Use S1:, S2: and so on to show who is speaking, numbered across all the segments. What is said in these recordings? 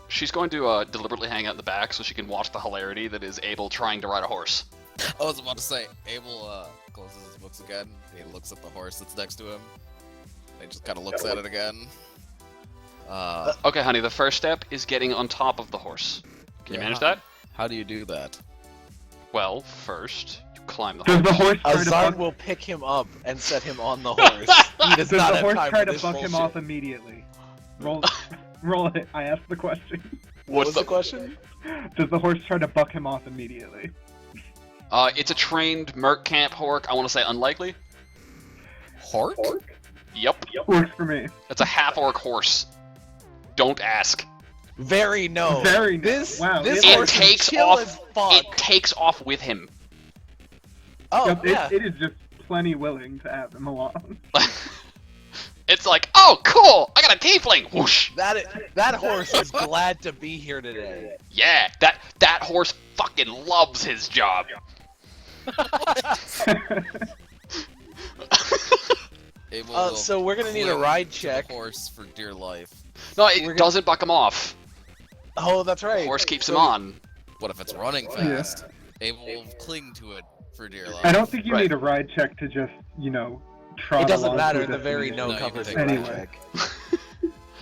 S1: she's going to deliberately hang out in the back so she can watch the hilarity that is Abel trying to ride a horse.
S2: I was about to say, Abel closes his books again. He looks at the horse that's next to him. He just kind of looks at it again.
S1: Okay, honey, the first step is getting on top of the horse. Can you manage that?
S2: How do you do that?
S1: Well, first, you climb the
S3: Does the
S1: horse.
S3: horse try to
S4: Azarn
S3: buck?
S4: will pick him up and set him on the horse. He does
S3: Does
S4: not
S3: the
S4: have
S3: horse
S4: time
S3: try
S4: for
S3: to
S4: this
S3: buck him
S4: bullshit.
S3: off immediately? Roll, roll it. I asked the question.
S4: What was the question?
S3: Does the horse try to buck him off immediately?
S1: It's a trained Merc Camp Hork. I want to say unlikely.
S2: Hork?
S1: Yep.
S3: Works for me.
S1: It's a half-orc horse. Don't ask.
S4: Very no.
S3: Very no.
S4: This
S3: Wow,
S4: this
S3: it
S4: horse
S1: takes
S4: is chill
S1: off-
S4: as fuck.
S1: It takes off with him.
S4: Oh
S3: Yep,
S4: yeah.
S3: it is just plenty willing to have him along.
S1: It's like, oh, cool! I got a tiefling! Whoosh!
S4: That horse is glad to be here today.
S1: Yeah, that horse fucking loves his job.
S2: Abel will
S4: So we're gonna need a
S2: cling
S4: ride
S2: to
S4: check.
S2: the horse for dear life.
S1: No,
S4: We're
S1: it
S4: gonna-
S1: doesn't buck him off.
S4: Oh, that's right.
S1: Horse keeps
S4: So-
S1: him on.
S2: What if it's running
S3: Yeah.
S2: fast? Abel will cling to it for dear life.
S3: I don't think you
S1: Right.
S3: need a ride check to just, trot
S4: It doesn't
S3: along
S4: matter.
S3: to a
S4: The very no
S2: No, you can
S4: covers
S2: take
S4: the
S2: a
S4: ride
S3: ride.
S4: check.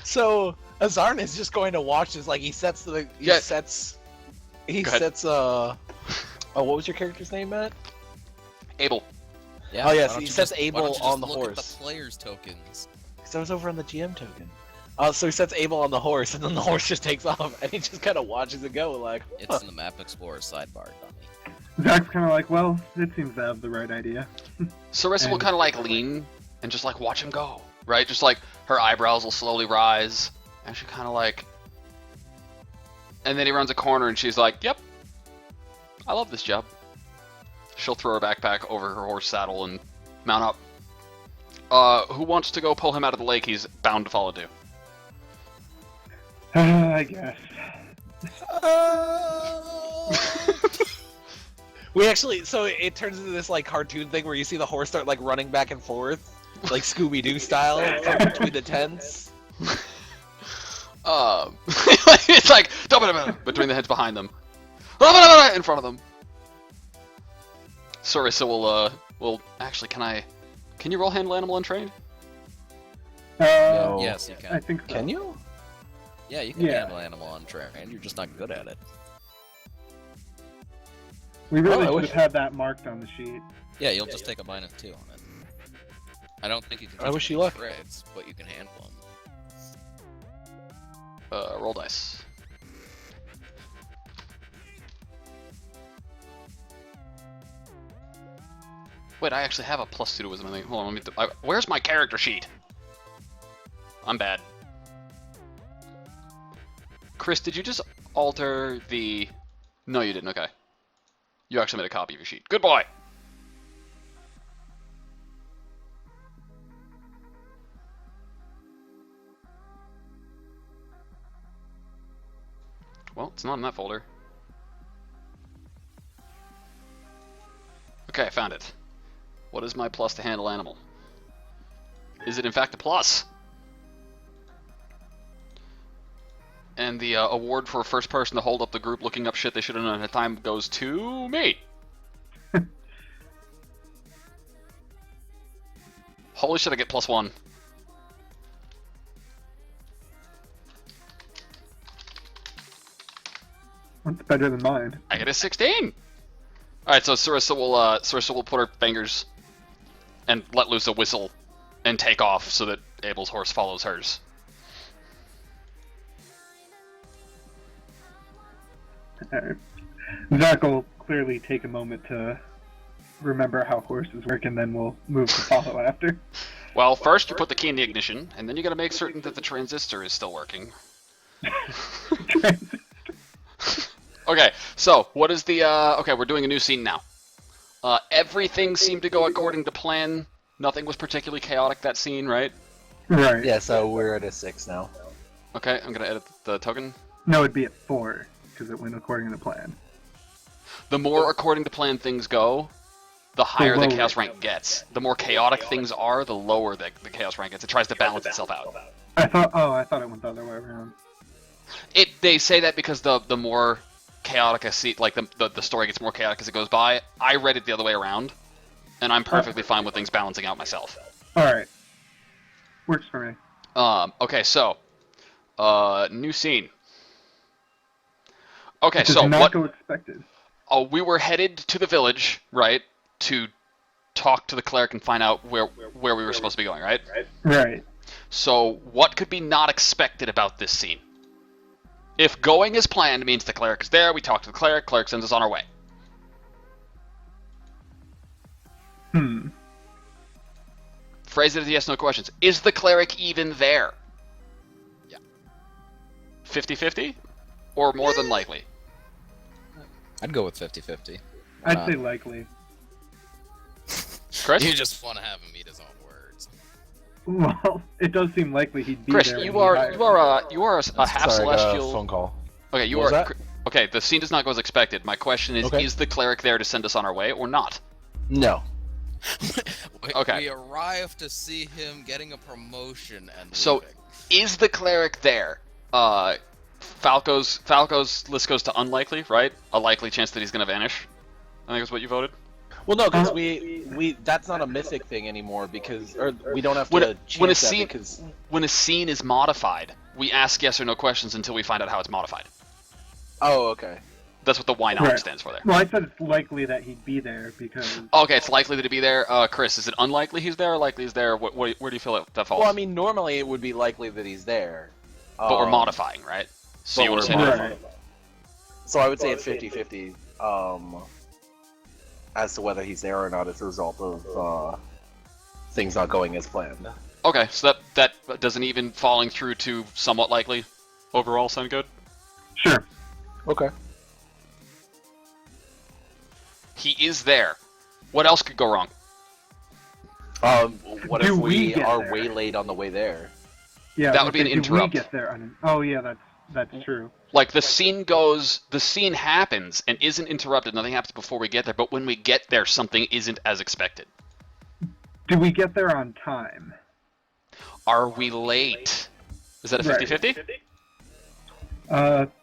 S4: So Azarn is just going to watch this. Like he sets the
S1: Yeah.
S4: sets.
S1: Go ahead.
S4: Oh, what was your character's name, Matt?
S1: Abel.
S2: Yeah,
S4: Oh, yes,
S2: why don't
S4: he
S2: you
S4: sets
S2: just- why
S4: Abel
S2: don't you just
S4: on the
S2: look at
S4: horse.
S2: the player's tokens.
S4: Because I was over on the GM token. So he sets Abel on the horse, and then the horse just takes off, and he just kind of watches it go, like,
S2: It's in the Map Explorer sidebar, dummy.
S3: Zach's kind of like, well, it seems to have the right idea.
S1: Sarissa will
S3: And-
S1: kind of like lean and just like watch him go, right? Just like her eyebrows will slowly rise, and she kind of like. And then he runs a corner, and she's like, "Yep, I love this job." She'll throw her backpack over her horse saddle and mount up. Who wants to go pull him out of the lake? He's bound to follow too.
S3: I guess.
S4: We actually, so it turns into this like cartoon thing where you see the horse start like running back and forth, like Scooby Doo style, from between the tents.
S1: It's like between the heads behind them, in front of them. Sarissa will actually. Can you roll handle animal untrained?
S3: No.
S2: Yes, you
S3: I
S2: can.
S3: think so.
S4: Can you?
S2: Yeah, you can
S3: Yeah.
S2: handle animal on track, and you're just not good at it.
S3: We really
S4: Oh, I
S3: should
S4: wish-
S3: have had that marked on the sheet.
S2: Yeah, you'll just take a -2 on it. I don't think you can.
S4: I
S2: teach
S4: wish you
S2: them
S4: luck.
S2: Crits, but you can handle them.
S1: Roll dice. Wait, I actually have a +2 to wisdom. I think. Hold on, let me. Where's my character sheet? I'm bad. Chris, did you just alter the? No, you didn't. Okay. You actually made a copy of your sheet. Good boy. Well, it's not in that folder. Okay, I found it. What is my plus to handle animal? Is it in fact a plus? And the award for first person to hold up the group looking up shit they should have known at the time goes to me. Holy shit, I get +1.
S3: That's better than mine.
S1: I get a 16. All right, so Sarissa will put her fingers and let loose a whistle and take off so that Abel's horse follows hers.
S3: Alright. Zach will clearly take a moment to remember how horses work, and then we'll move to follow after.
S1: Well, first you put the key in the ignition, and then you got to make certain that the transistor is still working. Okay, so what is the? Okay, we're doing a new scene now. Everything seemed to go according to plan. Nothing was particularly chaotic that scene, right?
S3: Right.
S4: Yeah, so we're at a 6 now.
S1: Okay, I'm gonna edit the token.
S3: No, it'd be at 4, because it went according to plan.
S1: The more according to plan things go, the higher the
S3: lower
S1: chaos
S3: it
S1: rank gets. The more chaotic things are, the lower the chaos rank gets. It tries to balance itself out.
S3: I thought it went the other way around.
S1: They say that because the more chaotic a scene, like the story gets more chaotic as it goes by. I read it the other way around, and I'm perfectly fine with things balancing out myself.
S3: Alright. Works for me.
S1: Okay, so new scene. Okay,
S3: Does
S1: so
S3: not
S1: what?
S3: go expected.
S1: Oh, we were headed to the village, right, to talk to the cleric and find out where we were supposed to be going, right?
S3: Right.
S1: So what could be not expected about this scene? If going as planned means the cleric is there, we talk to the cleric sends us on our way. Phrase it as yes, no questions. Is the cleric even there?
S2: Yeah.
S1: 50-50? Or more than likely?
S2: I'd go with 50-50.
S3: I'd say likely.
S1: Chris?
S2: You just want to have him eat his own words.
S3: Well, it does seem likely he'd be
S1: Chris,
S3: there.
S1: you
S3: when he
S1: are
S3: hired
S1: a half
S5: Sorry, I got a
S1: celestial.
S5: phone call.
S1: Okay, you
S5: What
S1: are.
S5: was that?
S1: Okay, the scene does not go as expected. My question is:
S5: Okay.
S1: Is the cleric there to send us on our way or not?
S5: No.
S1: Okay.
S2: We arrive to see him getting a promotion and
S1: So,
S2: leaving.
S1: is the cleric there? Falco's list goes to unlikely, right? A likely chance that he's gonna vanish. I think is what you voted.
S4: Well, no, because we that's not a mythic thing anymore because we don't have to
S1: When a
S4: chance that
S1: scene
S4: because
S1: when a scene is modified, we ask yes or no questions until we find out how it's modified.
S4: oh okay.
S1: That's what the why not
S3: Right.
S1: stands for there.
S3: Well, I said it's likely that he'd be there because
S1: Okay, it's likely that he'd be there. Chris, is it unlikely he's there or likely he's there? Where do you feel that falls?
S4: Well, I mean, normally it would be likely that he's there.
S1: but we're modifying, right? So
S4: but
S1: you want to
S4: we're
S1: say no?
S3: modifying.
S4: So I would say it's 50-50 as to whether he's there or not as a result of things not going as planned.
S1: Okay, so that doesn't even falling through to somewhat likely overall sound good?
S3: sure.
S5: Okay.
S1: He is there. What else could go wrong?
S4: What
S3: Do
S4: if
S3: we
S4: we
S3: get
S4: are
S3: there?
S4: waylaid on the way there?
S3: Yeah,
S1: That would be an
S3: do
S1: interrupt.
S3: We get there oh yeah, that's true.
S1: Like the scene happens and isn't interrupted. Nothing happens before we get there, but when we get there, something isn't as expected.
S3: Do we get there on time?
S1: Are we late? Is that a
S3: Right.
S1: 50-50?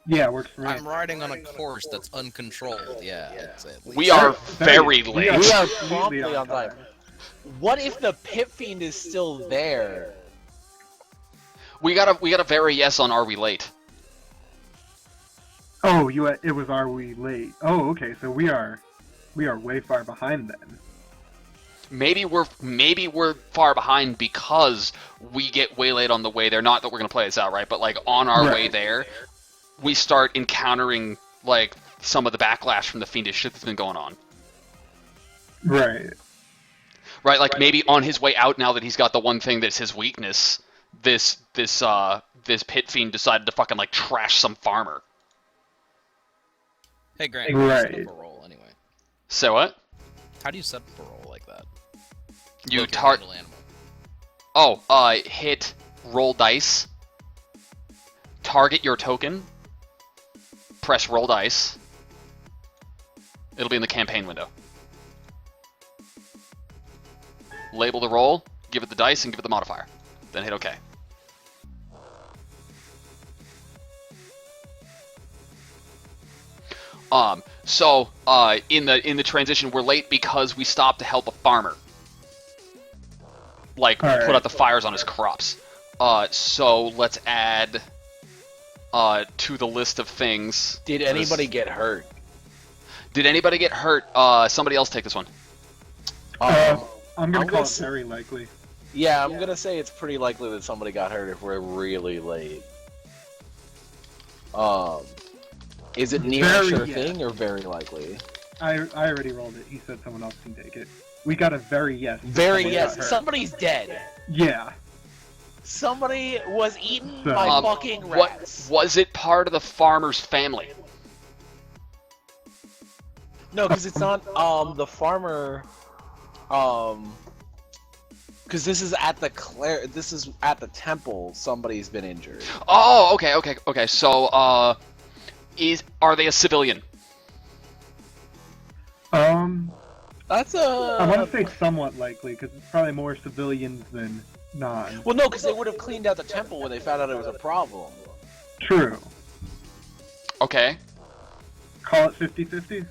S3: Yeah, works for me.
S2: I'm riding on a course that's uncontrolled. Yeah, I'd say at least.
S1: We are
S3: Very-
S1: very
S3: we
S1: late.
S3: are-
S4: We are
S3: Completely
S4: promptly
S3: on
S4: on time. What if the Pit Fiend is still there?
S1: We got a very yes on are we late?
S3: Oh, it was are we late? Oh, okay, so we are way far behind then.
S1: Maybe we're far behind because we get waylaid on the way there. Not that we're gonna play this out, right? But like on our way
S3: Right.
S1: there, we start encountering like some of the backlash from the fiendish shit that's been going on.
S3: Right.
S1: Right, like maybe on his way out, now that he's got the one thing that's his weakness, this pit fiend decided to fucking like trash some farmer.
S2: Hey, Grant, how do you set
S3: Right.
S2: up a roll anyway?
S1: So what?
S2: How do you set up a roll like that?
S1: You
S2: Look at little animal.
S1: hit roll dice, target your token, press roll dice. It'll be in the campaign window. Label the roll, give it the dice, and give it the modifier. Then hit OK. So in the transition, we're late because we stopped to help a farmer. Like
S3: All
S1: put
S3: right.
S1: out the fires on his crops. So let's add to the list of things.
S4: Did anybody get hurt?
S1: Did anybody get hurt? Somebody else take this one.
S3: I'm gonna
S4: I'm
S3: call
S4: gonna
S3: it
S4: s-
S3: very likely.
S4: Yeah, I'm gonna say it's pretty likely that somebody got hurt if we're really late. Is it near a
S3: Very,
S4: sure
S3: yeah.
S4: thing or very likely?
S3: I already rolled it. He said someone else can take it. We got a very yes.
S4: Very
S3: Someone
S4: yes.
S3: got hurt.
S4: Somebody's dead.
S3: Yeah.
S4: Somebody was eaten
S3: So-
S4: by
S1: Um,
S4: fucking
S1: What
S4: rats.
S1: was it part of the farmer's family?
S4: No, because it's not the farmer. Because this is at the This is at the temple. Somebody's been injured.
S1: Oh, okay. So are they a civilian?
S4: That's
S3: I want to say somewhat likely because it's probably more civilians than non.
S4: Well, no, because they would have cleaned out the temple when they found out it was a problem.
S3: True.
S1: Okay.
S3: Call it 50-50?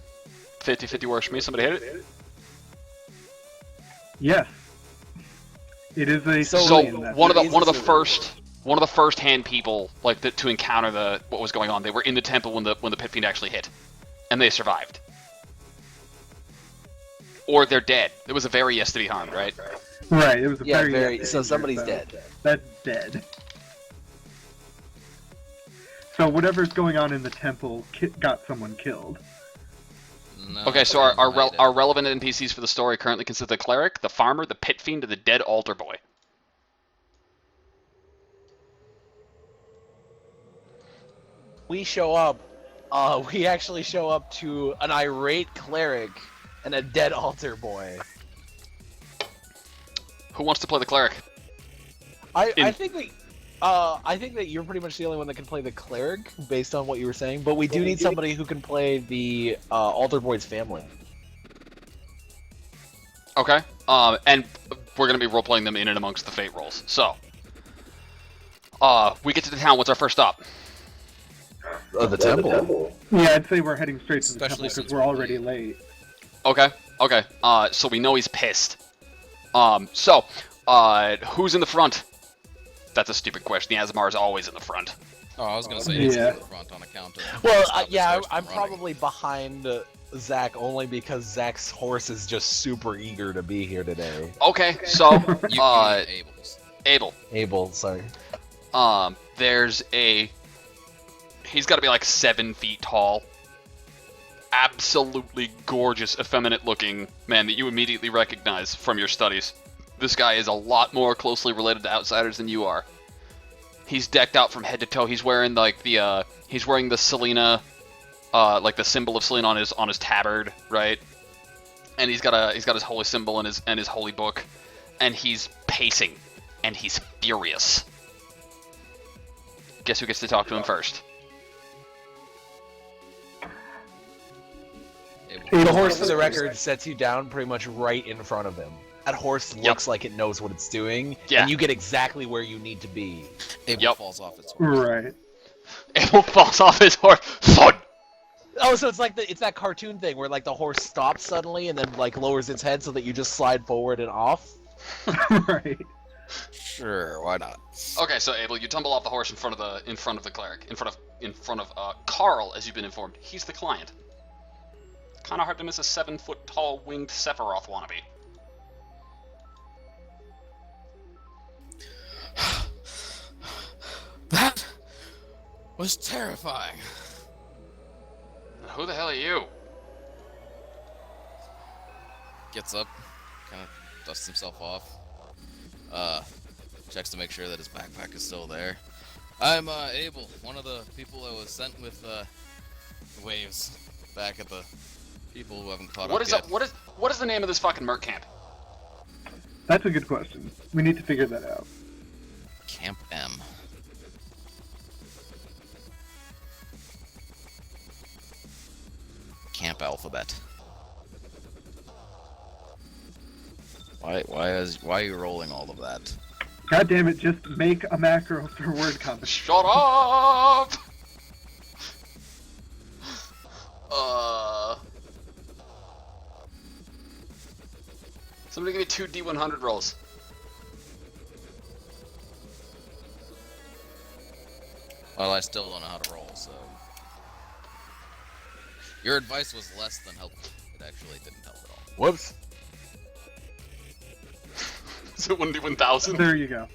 S1: 50-50 works for me. Somebody hit it.
S3: Yes. It is a
S1: So
S3: civilian that
S1: one of
S3: did.
S1: the first hand people to encounter what was going on. They were in the temple when the pit fiend actually hit, and they survived. Or they're dead. It was a very yes to be harmed, right?
S3: Right, it was a
S4: Yeah,
S3: very...
S4: so somebody's dead.
S3: That's dead. So whatever's going on in the temple got someone killed.
S2: No,
S1: Okay, so
S2: I made it.
S1: our relevant NPCs for the story currently consist of the cleric, the farmer, the pit fiend, and the dead altar boy.
S4: We show up. We actually show up to an irate cleric and a dead altar boy.
S1: Who wants to play the cleric?
S4: I think that you're pretty much the only one that can play the cleric based on what you were saying, but we do need somebody who can play the altar boy's family.
S1: Okay. And we're gonna be role playing them in and amongst the fate rolls. So, we get to the town. What's our first stop?
S4: The temple.
S3: Yeah, I'd say we're heading straight to the temple
S2: Especially
S3: because
S2: since
S3: we're
S2: we're
S3: already
S2: late.
S3: late.
S1: Okay. Okay. So we know he's pissed. Who's in the front? That's a stupid question. The Azamar is always in the front.
S2: Oh, I was gonna say
S3: Yeah.
S2: it's in the front on account of.
S4: Well,
S2: stopping
S4: yeah,
S2: stairs
S4: I'm
S2: from running.
S4: probably behind Zach only because Zach's horse is just super eager to be here today.
S1: Okay. So,
S2: You mean Abel's.
S1: Abel.
S4: Abel, sorry.
S1: He's got to be like 7 feet tall. Absolutely gorgeous, effeminate-looking man that you immediately recognize from your studies. This guy is a lot more closely related to outsiders than you are. He's decked out from head to toe. He's wearing he's wearing the Selena, like the symbol of Selena on his tabard, right? And he's got his holy symbol and his holy book, and he's pacing, and he's furious. Guess who gets to talk to him first?
S2: Abel.
S4: The horse, for the record, sets you down pretty much right in front of him. That horse looks like it knows what it's doing,
S1: Yeah.
S4: and you get exactly where you need to be.
S2: Abel
S1: Yep.
S2: falls off its horse.
S3: Right.
S1: Abel falls off his horse. Thud!
S4: Oh, so it's like it's that cartoon thing where like the horse stops suddenly and then like lowers its head so that you just slide forward and off.
S3: Right.
S2: Sure, why not?
S1: Okay, so Abel, you tumble off the horse in front of the cleric, in front of Carl, as you've been informed. He's the client. Kind of hard to miss a 7-foot-tall winged Sephiroth wannabe.
S2: That was terrifying.
S1: Who the hell are you?
S2: Gets up, kind of dusts himself off. Checks to make sure that his backpack is still there. I'm Abel, one of the people that was sent with the waves back at the people who haven't caught up yet.
S1: What is the name of this fucking merc camp?
S3: That's a good question. We need to figure that out.
S2: Camp M. Camp Alphabet. Why are you rolling all of that?
S3: God damn it, just make a macro for word comment.
S1: Shut up! Somebody give me 2 D100 rolls.
S2: Well, I still don't know how to roll, so... Your advice was less than helpful. It actually didn't help at all.
S4: Whoops.
S1: Is it 1D1000?
S3: There you go.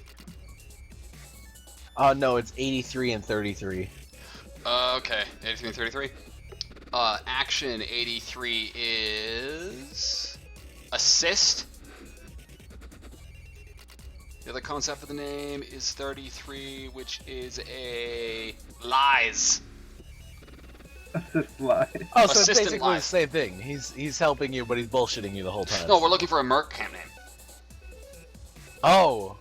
S4: No, it's 83 and 33.
S1: Okay, 83 and 33. Action 83 is... assist. The other concept for the name is 33, which is a lies.
S3: Assist lie.
S4: Oh, so it's
S1: Assistant
S4: basically the
S1: lies.
S4: same thing. He's helping you, but he's bullshitting you the whole time.
S1: No, we're looking for a merc camp name.
S4: Oh.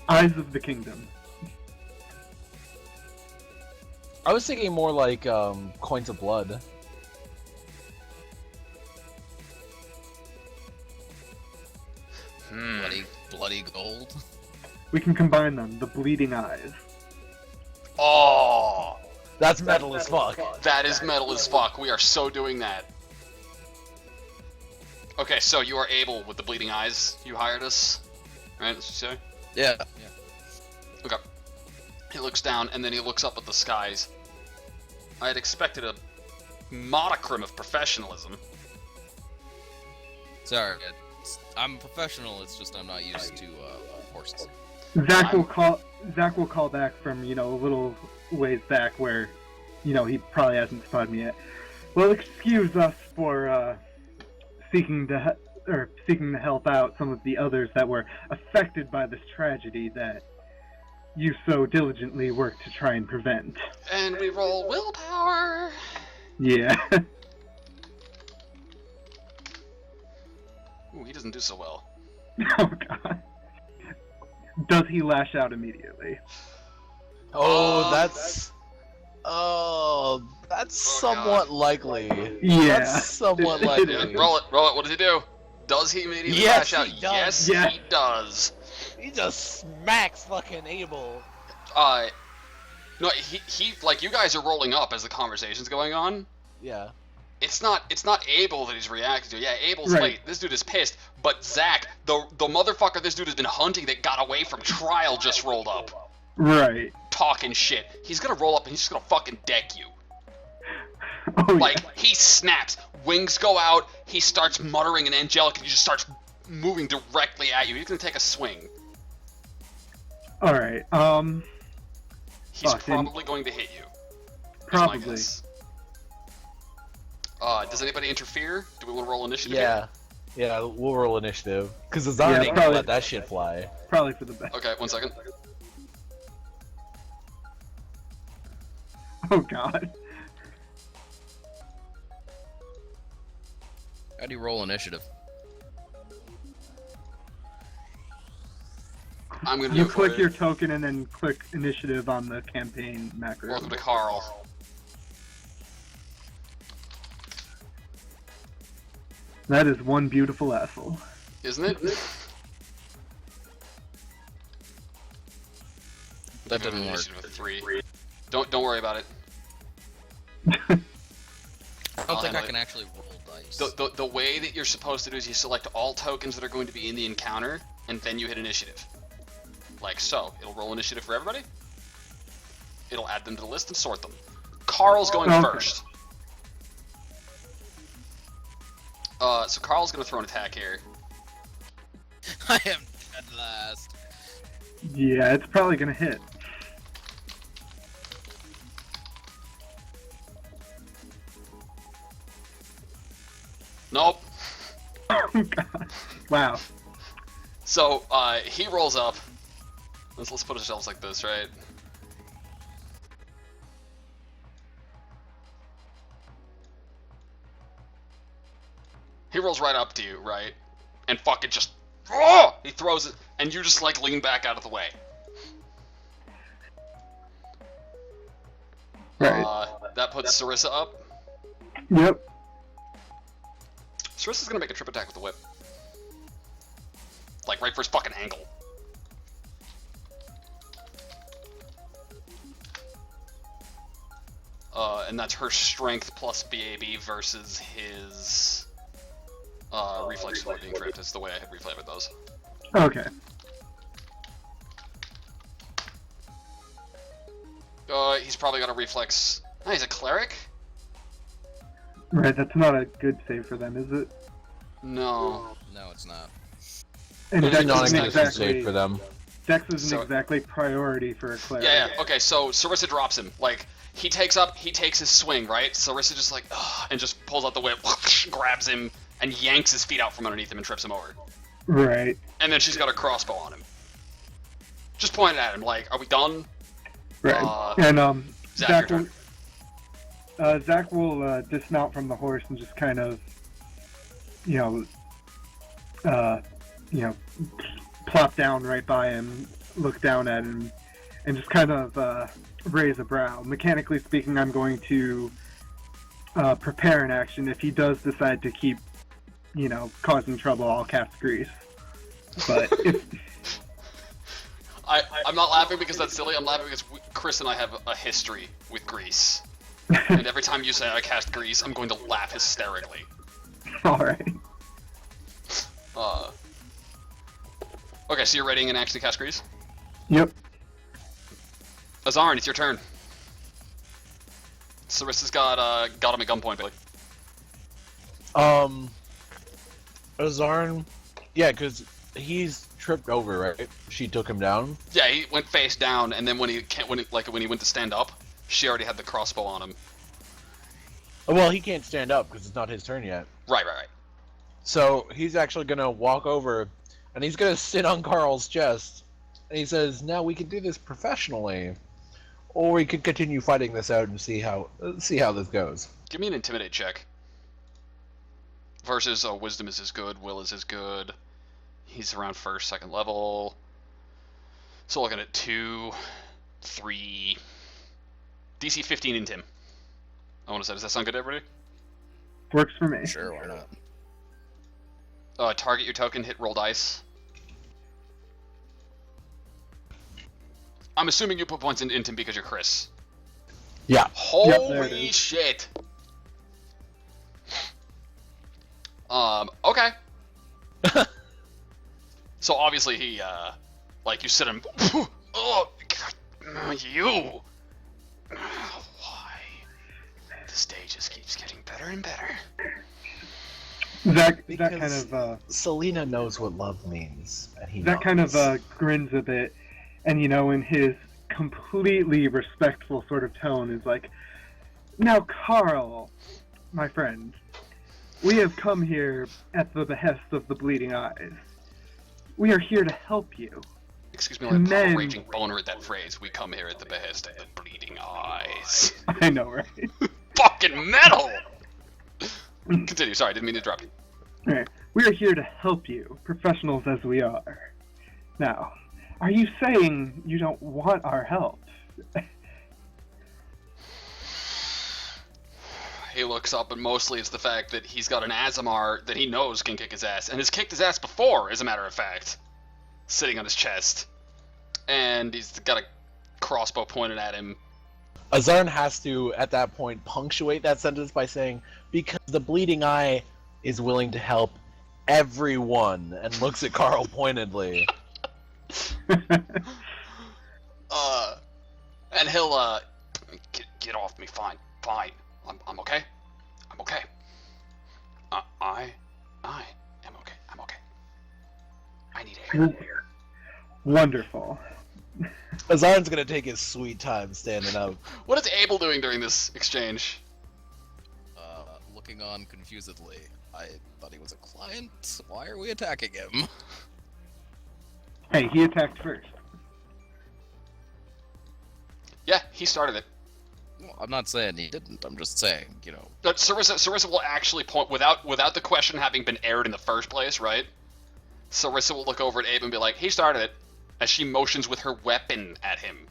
S3: Eyes of the Kingdom.
S4: I was thinking more like Coins of Blood.
S1: Hmm.
S2: Bloody gold.
S3: We can combine them. The bleeding eyes.
S1: Oh,
S4: That's metal as fuck.
S1: that is metal as fuck. We are so doing that. Okay, so you are able with the bleeding eyes. You hired us, right? That's what you say?
S2: Yeah.
S1: Okay. He looks down and then he looks up at the skies. I had expected a modicum of professionalism.
S2: Sorry, I'm a professional. It's just I'm not used to horses.
S3: Zach will call back from, a little ways back where, he probably hasn't spotted me yet. Well, excuse us for seeking to help out some of the others that were affected by this tragedy that you so diligently work to try and prevent.
S1: And we roll willpower.
S3: Yeah.
S1: Ooh, he doesn't do so well.
S3: Oh god. Does he lash out immediately?
S4: That's somewhat likely.
S3: Yeah.
S4: That's somewhat
S3: It
S4: likely.
S3: is.
S1: Roll it. What does he do? Does he immediately
S4: Yes,
S1: lash out?
S4: he does.
S1: Yes,
S3: Yeah.
S1: he does.
S4: He just smacks fucking Abel.
S1: No, he like you guys are rolling up as the conversation's going on.
S4: Yeah.
S1: It's not Abel that he's reacting to. Yeah, Abel's
S3: Right.
S1: late. This dude is pissed. But Zach, the motherfucker this dude has been hunting that got away from trial just rolled up.
S3: Right.
S1: Talking shit. He's gonna roll up and he's just gonna fucking deck you.
S3: Oh
S1: Like,
S3: yeah.
S1: he snaps. Wings go out. He starts muttering an angelic and he just starts moving directly at you. He's gonna take a swing.
S3: Alright,
S1: He's
S3: Fuck, didn't-
S1: probably going to hit you. is my
S3: probably.
S1: guess. Does anybody interfere? Do we want to roll initiative?
S4: Yeah. Yeah, we'll roll initiative. Because the Zon ain't gonna
S3: probably.
S4: let that shit fly.
S3: Probably for the best.
S1: Okay, 1 second.
S3: Oh god.
S2: How do you roll initiative?
S1: I'm gonna
S3: You
S1: do it for
S3: click your token and then click initiative on the campaign macro.
S1: Welcome to Carl.
S3: That is one beautiful asshole.
S1: Isn't it?
S2: That didn't work.
S1: Initiative of 3. Don't worry about it.
S2: I don't
S1: I'll
S2: think I
S1: handle
S2: can
S1: it.
S2: actually roll dice.
S1: The way that you're supposed to do is you select all tokens that are going to be in the encounter, and then you hit initiative. Like so. It'll roll initiative for everybody. It'll add them to the list and sort them. Carl's going
S3: Okay.
S1: first. So Carl's gonna throw an attack here.
S2: I am dead last.
S3: Yeah, it's probably gonna hit.
S1: Nope.
S3: Oh god. Wow.
S1: So, he rolls up. Let's put ourselves like this, right? He rolls right up to you, right? And fucking just... Oh! He throws it, and you just, like, lean back out of the way.
S3: Right.
S1: That puts Sarissa up.
S3: Yep.
S1: Sarissa's gonna make a trip attack with the whip. Like, right for his fucking ankle. And that's her strength plus BAB versus his reflex for being tripped. Is the way I had reflavored those.
S3: Okay.
S1: He's probably got a reflex. Oh, he's a cleric?
S3: Right, that's not a good save for them, is it?
S1: No.
S2: No, it's not.
S3: And
S1: It's
S3: Dex
S1: not
S3: isn't
S1: exactly
S3: exactly
S4: for them.
S3: Dex isn't
S1: So-
S3: exactly priority for a cleric.
S1: Yeah. Okay, so Sarissa drops him. Like, he takes his swing, right? Sarissa just like, ugh, and just pulls out the whip, grabs him, and yanks his feet out from underneath him and trips him over.
S3: Right.
S1: And then she's got a crossbow on him. Just pointed at him, like, are we done?
S3: Right. And
S1: Zach, your
S3: Zach will dismount from the horse and just kind of, plop down right by him, look down at him, and just kind of raise a brow. Mechanically speaking, I'm going to prepare an action if he does decide to keep, causing trouble. I'll cast Grease. But if
S1: laughing because that's silly. I'm laughing because Chris and I have a history with Grease. And every time you say I cast Grease, I'm going to laugh hysterically.
S3: Alright.
S1: Okay, so you're readying an action to cast Grease?
S3: Yep.
S1: Azarn, it's your turn. Sarissa's got him at gunpoint, Billy.
S4: Azarn, yeah, because he's tripped over, right? She took him down.
S1: Yeah, he went face down, and then when he went to stand up, she already had the crossbow on him.
S4: Oh, well, he can't stand up because it's not his turn yet.
S1: Right.
S4: So he's actually gonna walk over, and he's gonna sit on Carl's chest, and he says, "Now we can do this professionally, or we could continue fighting this out and see how this goes."
S1: Give me an intimidate check. Versus wisdom is as good, will is as good. He's around first, second level. So looking at 2, 3, DC 15 in Tim. I want to say, does that sound good to everybody?
S3: Works for me.
S2: Sure, why not?
S1: Target your token, hit roll dice. I'm assuming you put points in Tim because you're Chris.
S4: Yeah.
S1: Holy
S3: there it is.
S1: shit. Okay. So obviously he, like you sit him. Oh, God, you. Why? The stage just keeps getting better and better.
S3: Zach
S4: Because
S3: kind of
S4: Selena knows what love means, and he
S3: Zach kind of grins a bit, and in his completely respectful sort of tone is like, "Now, Carl, my friend, we have come here at the behest of the Bleeding Eyes. We are here to help you."
S1: Excuse me, like Power
S3: Men.
S1: Raging Boner at that phrase. We come here at the behest of the Bleeding Eyes.
S3: I know, right?
S1: Fucking metal! Continue, sorry, didn't mean to interrupt you.
S3: Alright, we are here to help you, professionals as we are. Now, are you saying you don't want our help?
S1: He looks up, and mostly it's the fact that he's got an Azamar that he knows can kick his ass, and has kicked his ass before, as a matter of fact, sitting on his chest. And he's got a crossbow pointed at him.
S4: Azarn has to, at that point, punctuate that sentence by saying, "Because the Bleeding Eye is willing to help everyone," and looks at Carl pointedly.
S1: And he'll, get off me, fine. I'm okay. I'm okay. I am okay. I'm okay. I need air.
S3: Wonderful.
S4: Azarn's gonna take his sweet time standing up.
S1: What is Abel doing during this exchange?
S2: Looking on confusedly. I thought he was a client. Why are we attacking him?
S3: Hey, he attacked first.
S1: Yeah, he started it.
S2: Well, I'm not saying he didn't. I'm just saying,
S1: Sarissa will actually point, without the question having been aired in the first place, right? Sarissa will look over at Abe and be like, "He started it," as she motions with her weapon at him.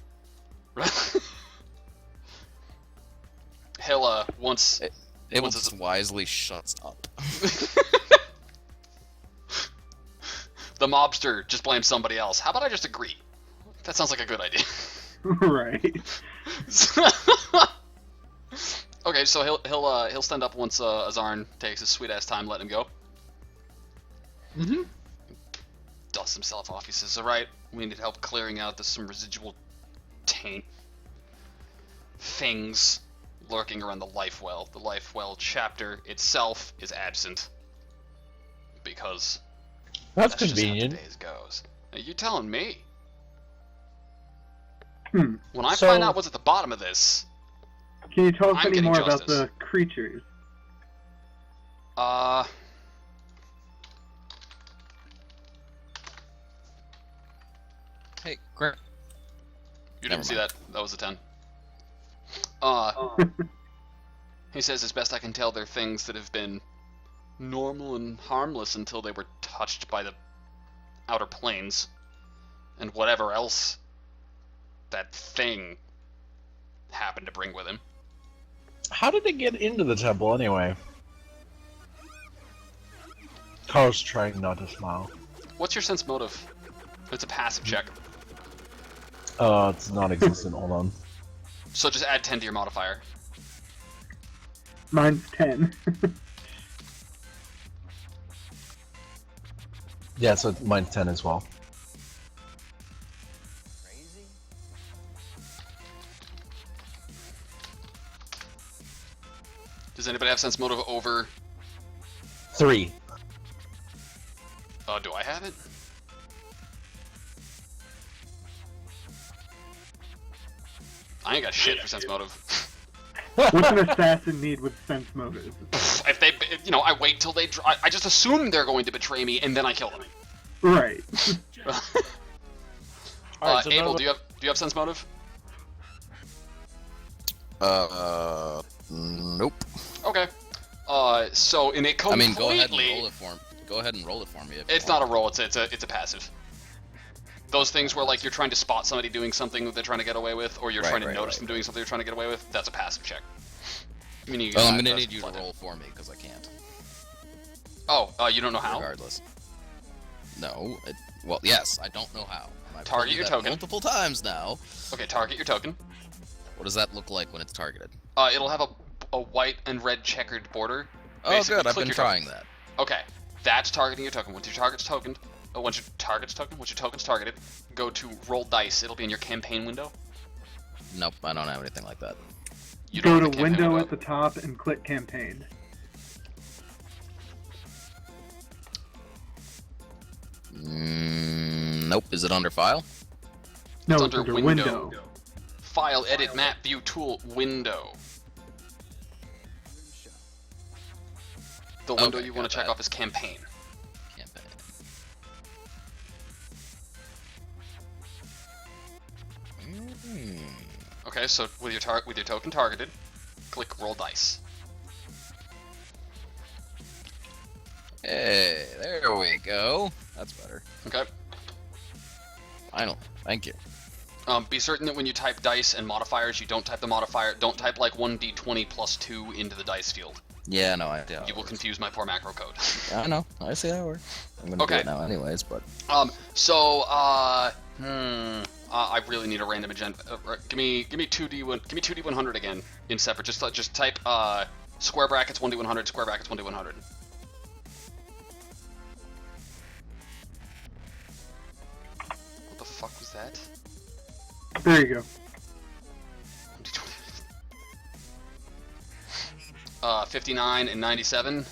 S1: He'll, once...
S2: It
S1: once
S2: just wisely shuts up.
S1: The mobster just blames somebody else. How about I just agree? That sounds like a good idea.
S3: Right.
S1: Okay, so he'll stand up once Azarn takes his sweet ass time letting him go.
S3: Mm-hmm.
S1: Dusts himself off. He says, "Alright, we need help clearing out some residual taint things lurking around the life well. The life well chapter itself is absent because
S4: That's
S1: just
S4: convenient.
S1: how the days goes." Now, you telling me?
S3: Hmm.
S1: When I
S4: So-
S1: find out what's at the bottom of this,
S3: Can you tell us
S1: I'm
S3: any
S1: getting
S3: more about
S1: justice.
S3: the creatures?
S2: Hey, Grant.
S1: You
S2: Never
S1: didn't see
S2: mind.
S1: that. That was a 10. He says, "As best I can tell, they're things that have been normal and harmless until they were touched by the outer planes and whatever else that thing happened to bring with him."
S4: How did it get into the temple anyway? Carl's trying not to smile.
S1: What's your sense motive? It's a passive check.
S4: It's non-existent. Hold on.
S1: So just add 10 to your modifier.
S3: Mine's 10.
S4: Yeah, so mine's 10 as well.
S1: Does anybody have sense motive over?
S4: 3.
S1: Do I have it? I ain't got shit for sense motive.
S3: What's an assassin need with sense motive?
S1: If they, I wait till they. I just assume they're going to betray me, and then I kill them.
S3: Right.
S4: Alright, so
S1: Abel,
S4: none of
S1: do you have sense motive?
S2: Nope.
S1: Okay. So in a
S2: I
S1: completely,
S2: mean, go ahead and roll it for me. Go ahead and roll it for me. If you
S1: it's
S2: want.
S1: not a roll. It's a passive. Those things where like you're trying to spot somebody doing something that they're trying to get away with, or you're
S2: Right,
S1: trying to
S2: right,
S1: notice
S2: right.
S1: them doing something they're trying to get away with. That's a passive check. I mean,
S2: Well, I'm gonna need you to roll for me because I can't.
S1: Oh, you don't know how?
S2: Regardless. No. Well, yes, I don't know how. I've told
S1: Target
S2: you
S1: your
S2: that
S1: token.
S2: multiple times now.
S1: Okay, target your token.
S2: What does that look like when it's targeted?
S1: It'll have a white and red checkered border.
S2: Oh,
S1: Basically,
S2: good. I've
S1: click
S2: been
S1: your
S2: trying
S1: token.
S2: that.
S1: Okay, that's targeting your token. Once your target's targeted, go to roll dice. It'll be in your campaign window.
S2: Nope, I don't have anything like that.
S1: You
S3: Go
S1: don't have
S3: to
S1: the campaign
S3: window
S1: window
S3: at the top and click campaign.
S2: Nope. Is it under file?
S3: No,
S1: It's
S3: it's
S1: under
S3: under
S1: window.
S3: window.
S1: File, edit, map, view, tool, window. The window
S2: Okay,
S1: you want
S2: got
S1: to check
S2: that.
S1: off is campaign.
S2: Campaign.
S1: Okay, so with your token targeted, click roll dice.
S2: Hey, there we go. That's better.
S1: Okay.
S2: Finally. Thank you.
S1: Be certain that when you type dice and modifiers, you don't type the modifier. Don't type like 1d20 plus 2 into the dice field.
S2: Yeah, no, I do.
S1: You will confuse my poor macro code.
S2: I know. I see how it works. I'm gonna
S1: Okay.
S2: do it now anyways, but
S1: I really need a random agenda. Give me 2d1. Give me 2d100 again in separate. Just type square brackets 1d100, square brackets 1d100. What the fuck was that?
S3: There you go.
S1: 59 and 97.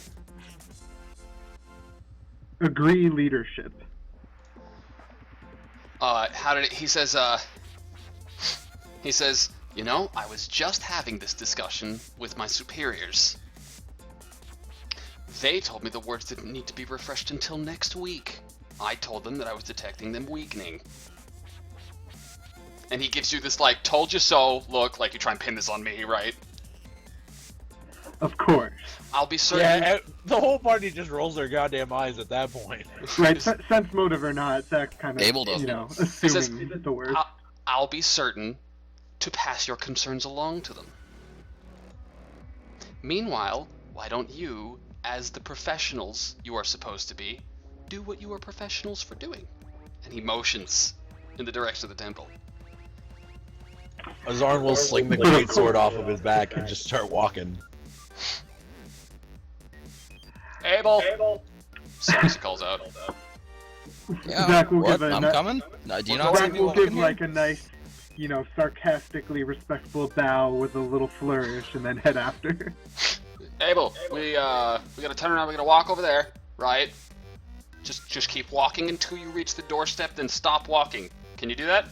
S3: Agree leadership.
S1: How did it? He says, I was just having this discussion with my superiors. They told me the words didn't need to be refreshed until next week. I told them that I was detecting them weakening. And he gives you this, like, told you so look, like you try and pin this on me, right?
S3: Of course.
S1: I'll be certain.
S4: Yeah, the whole party just rolls their goddamn eyes at that point.
S3: Right, sense motive or not, Zach kind of,
S2: Abel doesn't.
S3: assuming the worst.
S1: I'll be certain to pass your concerns along to them. Meanwhile, why don't you, as the professionals you are supposed to be, do what you are professionals for doing? And he motions in the direction of the temple.
S4: Azarn will sling the great sword off of his back and just start walking.
S1: Abel! Cersei calls out.
S2: yeah.
S3: Zach will
S2: What?
S3: give a
S2: I'm
S3: ni-
S2: coming. No, do you not see
S3: Zach
S2: me
S3: will
S2: walking
S3: give
S2: here?
S3: like a nice, sarcastically respectful bow with a little flourish and then head after.
S1: Abel, we gotta turn around, we gotta walk over there, right? Just keep walking until you reach the doorstep, then stop walking. Can you do that?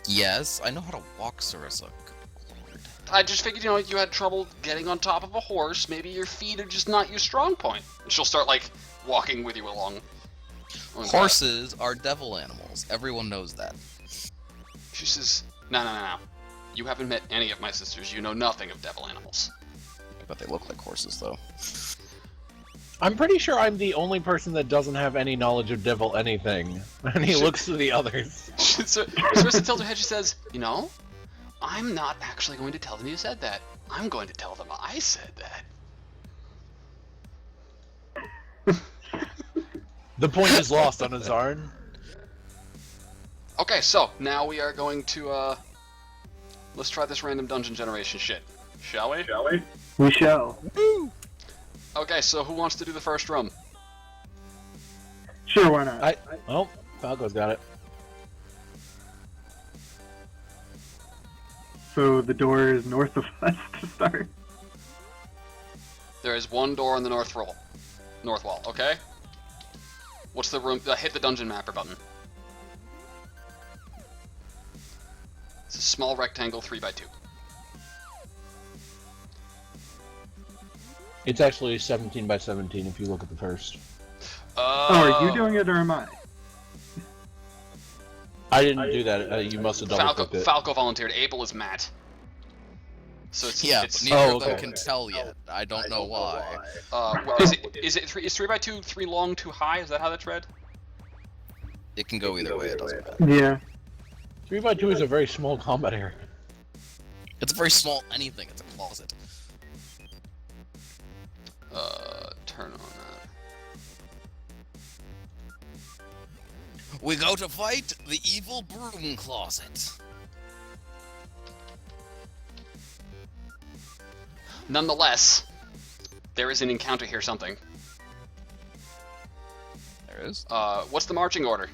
S2: Yes, I know how to walk, Sarissa. Good lord.
S1: I just figured, you had trouble getting on top of a horse. Maybe your feet are just not your strong point. And she'll start, like, walking with you along.
S2: Horses are devil animals. Everyone knows that.
S1: She says, no. You haven't met any of my sisters. You know nothing of devil animals.
S2: But they look like horses, though.
S4: I'm pretty sure I'm the only person that doesn't have any knowledge of devil anything. And he looks to the others.
S1: So Sarissa tilts her head. She says, I'm not actually going to tell them you said that. I'm going to tell them I said that.
S4: The point is lost on Azarn.
S1: Okay, so now we are going to let's try this random dungeon generation shit, shall we?
S3: We shall.
S1: Okay, so who wants to do the first room?
S3: Sure, why not?
S4: Oh, Falco's got it.
S3: So the door is north of us to start.
S1: There is one door on the north wall. Okay. What's the room? Hit the dungeon mapper button. It's a small rectangle 3x2.
S4: It's actually 17 by 17 if you look at the first.
S3: Oh, are you doing it or am I?
S4: I didn't do that. You must have double clicked it.
S1: Falco volunteered. Abel is Matt. So it's
S2: Yeah,
S1: it's
S2: but neither
S4: Oh,
S2: of them
S4: okay.
S2: can tell yet. I don't know why.
S1: well, is 3x2 3 long too high? Is that how that's read?
S2: It can go either way. It doesn't matter.
S3: Yeah.
S4: 3x2 is a very small combat area.
S2: It's a very small anything. It's a closet.
S1: Turn on that.
S2: We go to fight the evil broom closet.
S1: Nonetheless, there is an encounter here. Something.
S2: There is.
S1: What's the marching order?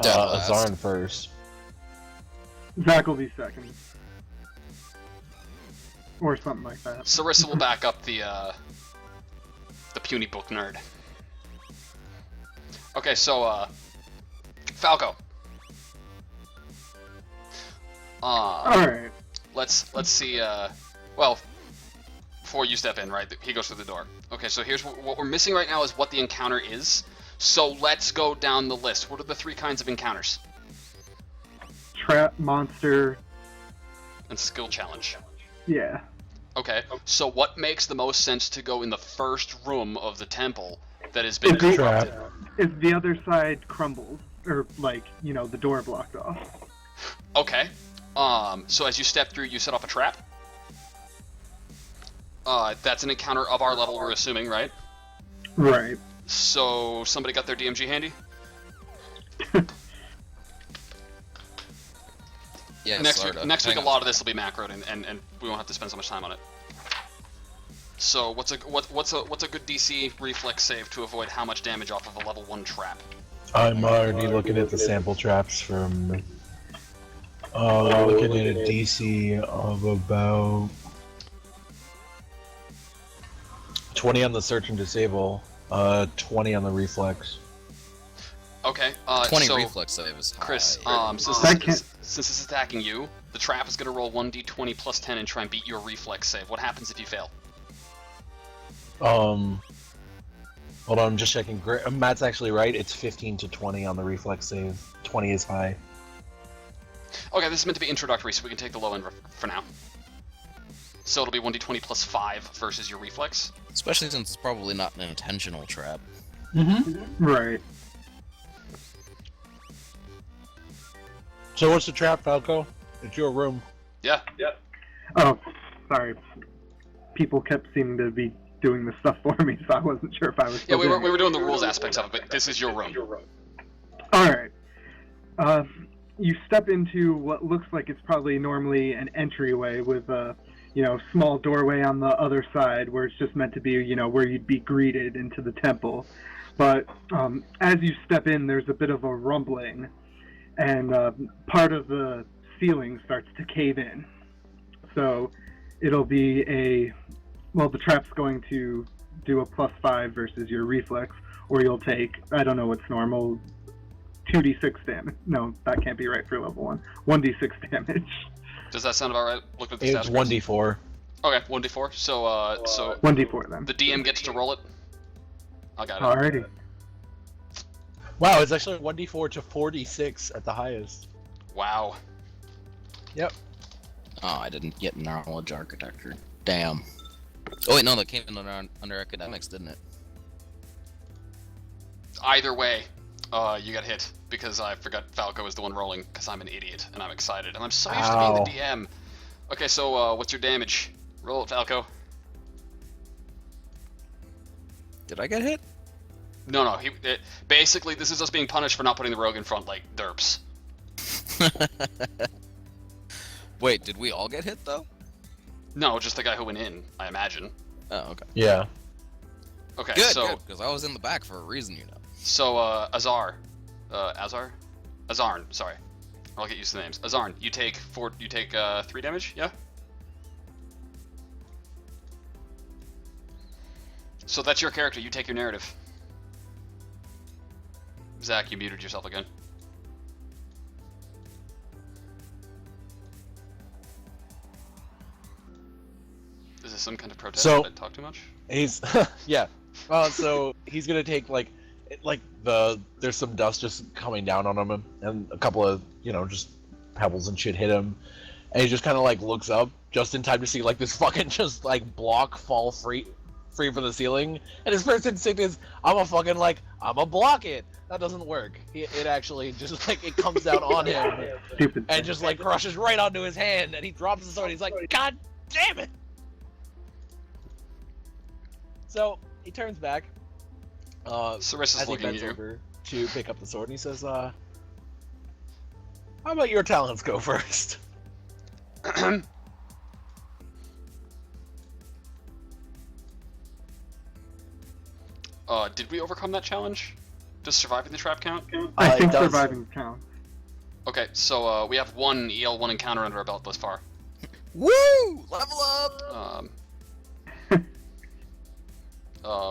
S2: Dead last.
S4: Azarn first.
S3: Zach will be second. Or something like that.
S1: Sarissa will back up the puny book nerd. Okay, so Falco.
S3: Alright.
S1: Let's see. Well, before you step in, right? He goes through the door. Okay, so here's what we're missing right now is what the encounter is. So let's go down the list. What are the 3 kinds of encounters?
S3: Trap, monster,
S1: And skill challenge.
S3: yeah.
S1: Okay, so what makes the most sense to go in the first room of the temple that has been
S3: It's the,
S1: corrupted?
S3: if the other side crumbles, or like, the door blocked off.
S1: Okay. So as you step through, you set off a trap. That's an encounter of our level, we're assuming, right?
S3: Right.
S1: So somebody got their DMG handy?
S2: Yeah,
S1: Next
S2: sorta.
S1: week,
S2: Hang
S1: a
S2: on.
S1: lot of this will be macroed, and we won't have to spend so much time on it. So what's a good DC reflex save to avoid how much damage off of a level 1 trap?
S4: I'm already looking at the sample traps from. We're looking at a DC of about 20 on the search and disable, 20 on the reflex.
S1: Okay.
S2: 20
S1: so,
S2: reflex save is high.
S1: Chris,
S3: That can't-
S1: since this is attacking you, the trap is going to roll 1d20 plus 10 and try and beat your reflex save. What happens if you fail?
S4: Hold on, I'm just checking. Matt's actually right. It's 15 to 20 on the reflex save. 20 is high.
S1: Okay, this is meant to be introductory, so we can take the low end for now. So it'll be 1d20 plus 5 versus your reflex.
S2: Especially since it's probably not an intentional trap.
S3: Right.
S4: So what's the trap, Falco? It's your room.
S1: Yeah.
S3: Oh, sorry. People kept seeming to be doing the stuff for me, so I wasn't sure if I was
S1: Yeah,
S3: supposed
S1: we
S3: to-
S1: were doing the rules aspects of it, but this is your room.
S3: Alright. You step into what looks like it's probably normally an entryway with a, small doorway on the other side where it's just meant to be, where you'd be greeted into the temple. But as you step in, there's a bit of a rumbling, and part of the ceiling starts to cave in. So it'll be the trap's going to do a +5 versus your reflex, or you'll take, I don't know what's normal, 2d6 damage. No, that can't be right for level 1. 1d6 damage.
S1: Does that sound about right? Look at the
S4: It's
S1: stats.
S4: 1d4.
S1: Okay, 1d4. So
S3: 1d4 then.
S1: the DM gets to roll it. I got it.
S3: Alrighty.
S4: Wow, it's actually 1d4 to 46 at the highest.
S1: Wow.
S4: Yep.
S2: Oh, I didn't get knowledge architecture. Damn. Oh wait, no, that came in under academics, didn't it?
S1: Either way, you got hit because I forgot Falco is the one rolling because I'm an idiot and I'm excited and I'm so used to being the DM. Okay, so what's your damage? Roll it, Falco.
S2: Did I get hit?
S1: No. Basically, this is us being punished for not putting the rogue in front like derps.
S2: Wait, did we all get hit though?
S1: No, just the guy who went in, I imagine.
S2: Oh, okay.
S4: Yeah.
S1: Okay,
S2: Good,
S1: so
S2: good, because I was in the back for a reason, you know.
S1: so Azarn, sorry. I'll get used to the names. Azarn, you take 3 damage, yeah? So that's your character, you take your narrative. Zach, you muted yourself again. Is this some kind of protest?
S4: So-
S1: Did I talk too much?
S4: He's yeah. So he's gonna take there's some dust just coming down on him, and a couple of just pebbles and shit hit him, and he just kind of like looks up just in time to see like this fucking just like block fall free from the ceiling, and his first instinct is I'ma block it. That doesn't work. It actually just like it comes down on him
S3: Stupid.
S4: and just like crushes right onto his hand, and he drops the sword. He's like, God damn it! So he turns back.
S1: Sarissa's
S4: As he
S1: looking at
S4: bends
S1: you.
S4: over to pick up the sword, and he says, "How about your talents go first?"
S1: Did we overcome that challenge? Does surviving the trap count?
S3: I
S4: it
S3: think
S4: does.
S3: surviving counts.
S1: Okay, so we have 1 EL1 encounter under our belt thus far.
S2: Woo! Level up!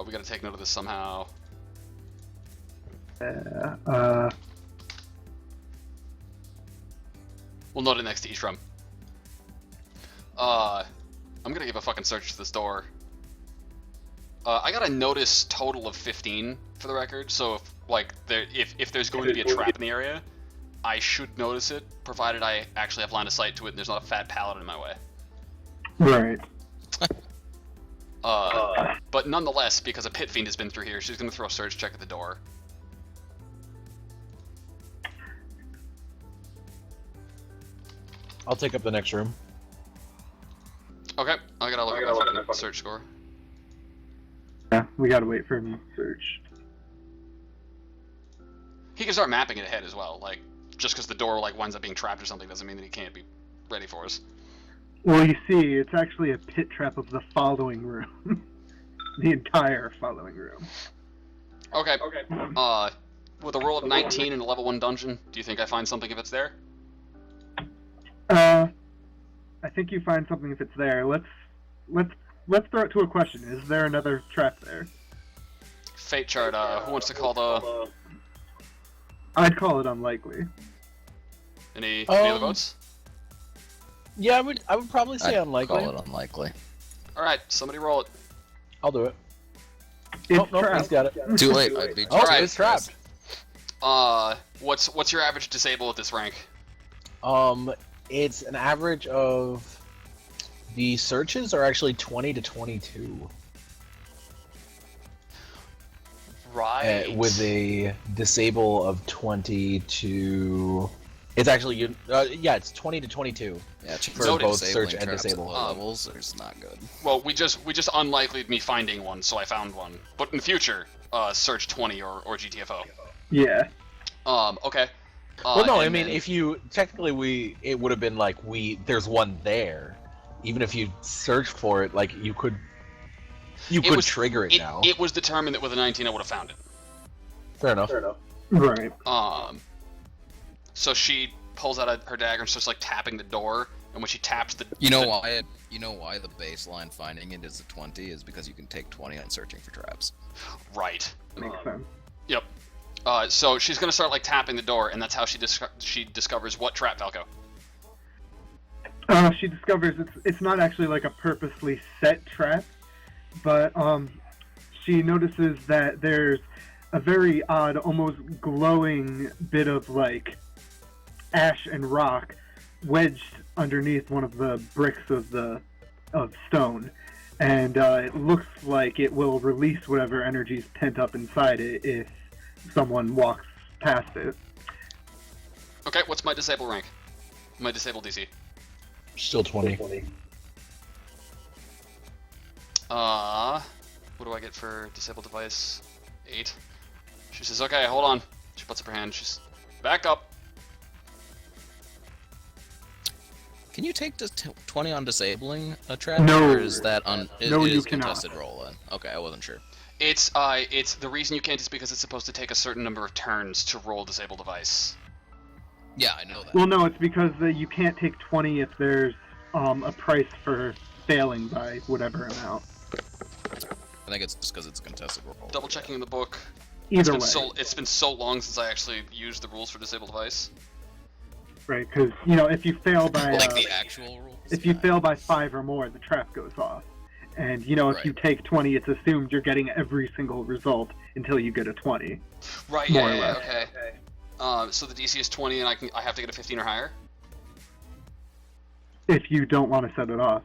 S1: We gotta take note of this somehow. We'll note it next to each room. I'm gonna give a fucking search to this door. I got a notice total of 15 for the record, so if there's going to be a trap in the area, I should notice it, provided I actually have line of sight to it and there's not a fat paladin in my way.
S3: Right.
S1: But nonetheless, because a pit fiend has been through here, she's gonna throw a surge check at the door.
S4: I'll take up the next room.
S1: Okay, I gotta look at my fucking search score.
S3: Yeah, we gotta wait for him to search.
S1: He can start mapping it ahead as well. Like, just because the door winds up being trapped or something doesn't mean that he can't be ready for us.
S3: Well, you see, it's actually a pit trap of the following room. The entire following room.
S1: Okay. With a roll of 19 in a level 1 dungeon, do you think I find something if it's there?
S3: I think you find something if it's there. Let's throw it to a question. Is there another trap there?
S1: Fate chart, who wants to call the...
S3: I'd call it unlikely.
S1: Any other votes?
S4: Yeah, I would probably say
S2: I'd
S4: unlikely.
S2: Call it unlikely.
S1: Alright, somebody roll it.
S4: I'll do it.
S3: It's
S4: Nope,
S3: trapped.
S4: he's got it.
S2: Too late. I beat you.
S4: Oh,
S1: Alright.
S4: it's trapped.
S1: What's your average disable at this rank?
S4: It's an average of the searches are actually 20 to 22.
S1: Right.
S4: With a disable of 20 to... It's actually, it's 20 to 22.
S2: Yeah,
S4: For
S1: Noted.
S4: both
S2: disabling
S4: search and
S2: traps at
S4: disable.
S2: low levels is not good.
S1: Well, we just unlikelied me finding one, so I found one. But in the future, search 20 or GTFO.
S3: Yeah.
S1: Okay.
S4: Well, no, I
S1: and
S4: mean,
S1: then-
S4: if you technically, it would have been like there's one there. Even if you searched for it, like you could trigger it now.
S1: It was determined that with a 19 I would have found it.
S4: Fair enough.
S3: Right.
S1: So she pulls out her dagger and starts tapping the door, and when she taps the...
S2: You know why the baseline finding it is a 20 is because you can take 20 on searching for traps.
S1: Right.
S3: Makes sense.
S1: Yep. So she's gonna start tapping the door, and that's how she discovers what trap, Falco.
S3: She discovers it's not actually a purposely set trap, but she notices that there's a very odd, almost glowing bit of ash and rock wedged underneath one of the bricks of stone, and it looks like it will release whatever energy's pent up inside it if someone walks past it.
S1: Okay, what's my disable rank? My disable DC.
S4: Still 20.
S1: What do I get for disable device? 8. She says, okay, hold on. She puts up her hand. She's back up.
S2: Can you take 20 on disabling a trap?
S3: No.
S2: Or is that on?
S3: No,
S2: it
S3: you
S2: is
S3: cannot.
S2: contested roll then. Okay, I wasn't sure.
S1: It's the reason you can't is because it's supposed to take a certain number of turns to roll disable device.
S2: Yeah, I know that.
S3: Well, no, it's because you can't take 20 if there's a price for failing by whatever amount.
S2: I think it's just because it's a contested roll.
S1: Double checking in the book.
S3: Either way,
S1: It's been so long since I actually used the rules for disable device.
S3: right? Because if you fail by
S2: Like the actual rules.
S3: if you
S2: Yeah.
S3: fail by 5 or more, the trap goes off. And if
S2: Right.
S3: you take 20, it's assumed you're getting every single result until you get a 20.
S1: Right.
S3: More or
S1: Yeah.
S3: less.
S1: Okay. So the DC is 20, and I have to get a 15 or higher.
S3: If you don't want to set it off.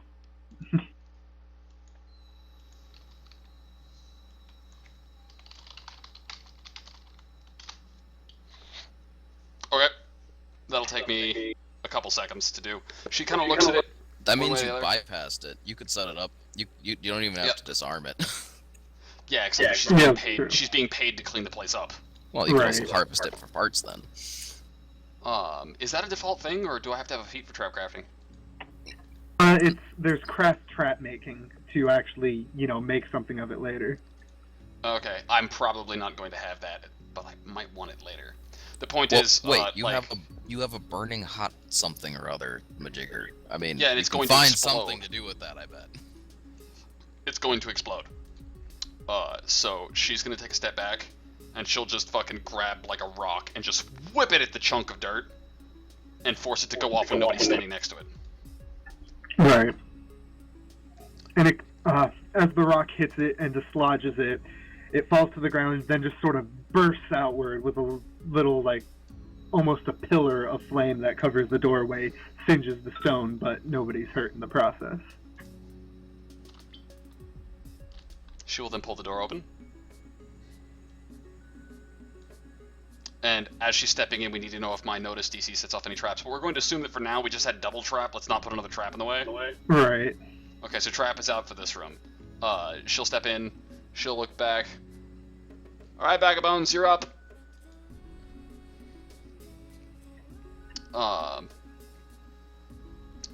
S1: Okay. That'll take me a couple seconds to do. She kind of looks at it.
S2: That
S1: one
S2: means
S1: way
S2: you
S1: or the other.
S2: bypassed it. You could set it up. You don't even have
S1: Yep.
S2: to disarm it.
S1: Yeah, except she's
S3: Yeah,
S1: being
S3: true.
S1: paid. She's being paid to clean the place up.
S2: Well, you can
S3: Right.
S2: also harvest it for parts then.
S1: Is that a default thing, or do I have to have a feat for trap crafting?
S3: There's craft trap making to actually make something of it later.
S1: Okay, I'm probably not going to have that, but I might want it later. The point
S2: Well,
S1: is,
S2: wait, you
S1: like,
S2: have a burning hot something or other, Majigger. I mean,
S1: Yeah, and
S2: you
S1: it's
S2: can
S1: going to
S2: find
S1: explode.
S2: something to do with that. I bet.
S1: it's going to explode. So she's gonna take a step back, and she'll just fucking grab like a rock and just whip it at the chunk of dirt, and force it to go off when nobody's standing next to it.
S3: Right. And as the rock hits it and dislodges it, it falls to the ground and then just sort of bursts outward with a little, like, almost a pillar of flame that covers the doorway, singes the stone, but nobody's hurt in the process.
S1: She will then pull the door open. And as she's stepping in, we need to know if my notice DC sets off any traps. But we're going to assume that for now we just had double trap. Let's not put another trap in the way.
S3: Right.
S1: Okay, so trap is out for this room. She'll step in. She'll look back. All right, Bag of Bones, you're up.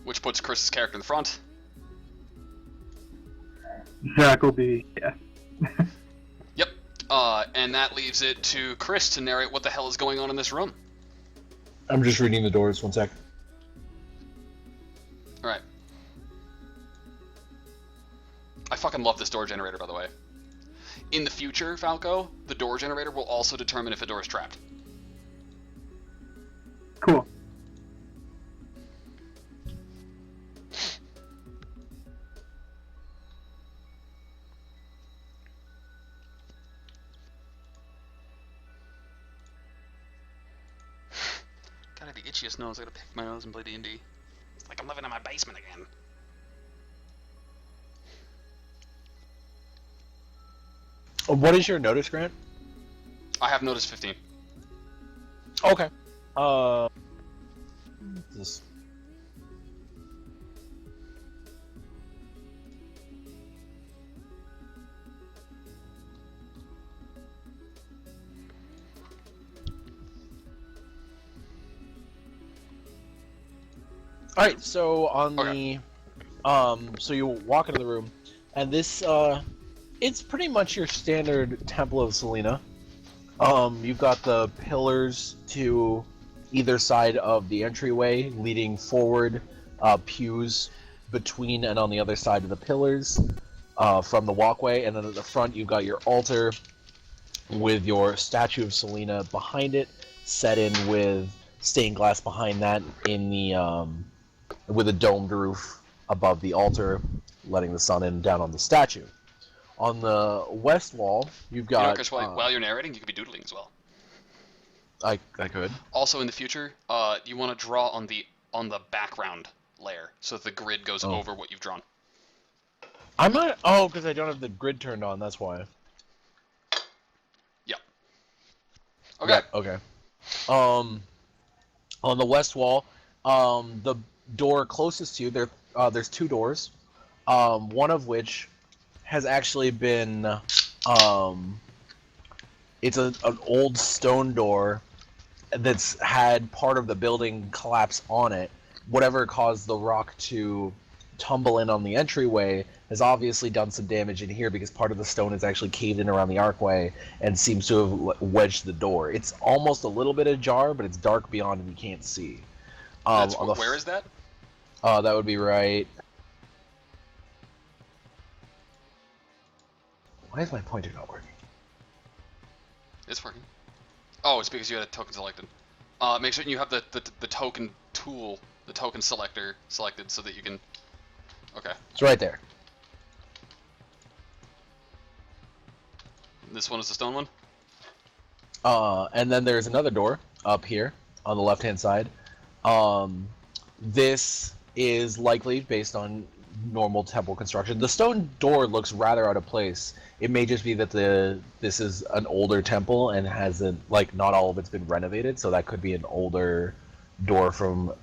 S1: Which puts Chris's character in the front.
S3: Zach will be, yeah.
S1: Yep. And that leaves it to Chris to narrate what the hell is going on in this room.
S4: I'm just reading the doors. 1 sec.
S1: All right. I fucking love this door generator, by the way. In the future, Falco, the door generator will also determine if a door is trapped.
S3: Cool.
S1: God, I have the itchiest nose. I gotta pick my nose and play D&D. It's like I'm living in my basement again.
S4: What is your notice, Grant?
S1: I have notice 15.
S4: Okay. This. All right. So on
S1: Okay.
S4: so you walk into the room, and this it's pretty much your standard Temple of Selena. You've got the pillars to either side of the entryway leading forward, pews between and on the other side of the pillars from the walkway, and then at the front you've got your altar with your statue of Selena behind it, set in with stained glass behind that in the with a domed roof above the altar, letting the sun in down on the statue. On the west wall, you've
S1: You know,
S4: got.
S1: Chris, while you're narrating, you could be doodling as well.
S4: I could.
S1: Also, in the future, you want to draw on the background layer so that the grid goes
S4: Oh.
S1: over what you've drawn.
S4: I'm not. Oh, because I don't have the grid turned on. That's why.
S1: Yep. Okay.
S4: Yep, okay. On the west wall, the door closest to you, there's 2 doors. One of which has actually been, it's an old stone door that's had part of the building collapse on it. Whatever caused the rock to tumble in on the entryway has obviously done some damage in here because part of the stone is actually caved in around the archway and seems to have wedged the door. It's almost a little bit ajar, but it's dark beyond and you can't see.
S1: Where is that?
S4: That would be right. Why is my pointer not working?
S1: It's working. Oh, it's because you had a token selected. Make sure you have the token tool, the token selector selected so that you can... Okay.
S4: It's right there.
S1: This one is the stone one?
S4: And then there's another door up here on the left-hand side. This is likely based on normal temple construction. The stone door looks rather out of place. It may just be that this is an older temple and hasn't, like, not all of it's been renovated, so that could be an older door from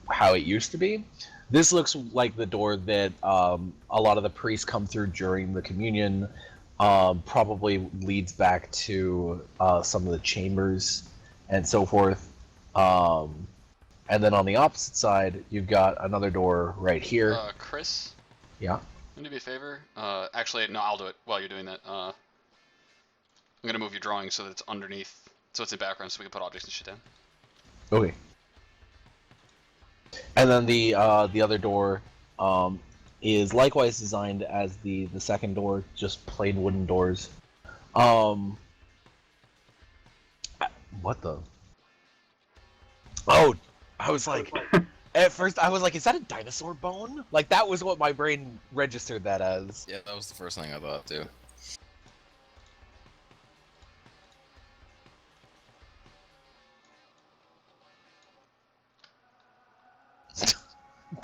S4: how it used to be. This looks like the door that a lot of the priests come through during the communion. Probably leads back to some of the chambers and so forth. And then on the opposite side, you've got another door right here.
S1: Chris?
S4: Yeah.
S1: Can you do me a favor? Actually, no, I'll do it while you're doing that. I'm gonna move your drawing so that it's underneath, so it's in background, so we can put objects and shit down.
S4: Okay. And then the other door is likewise designed as the second door, just plain wooden doors. What the? Oh, I was like, at first I was like, is that a dinosaur bone? Like that was what my brain registered that as.
S2: Yeah, that was the first thing I thought too.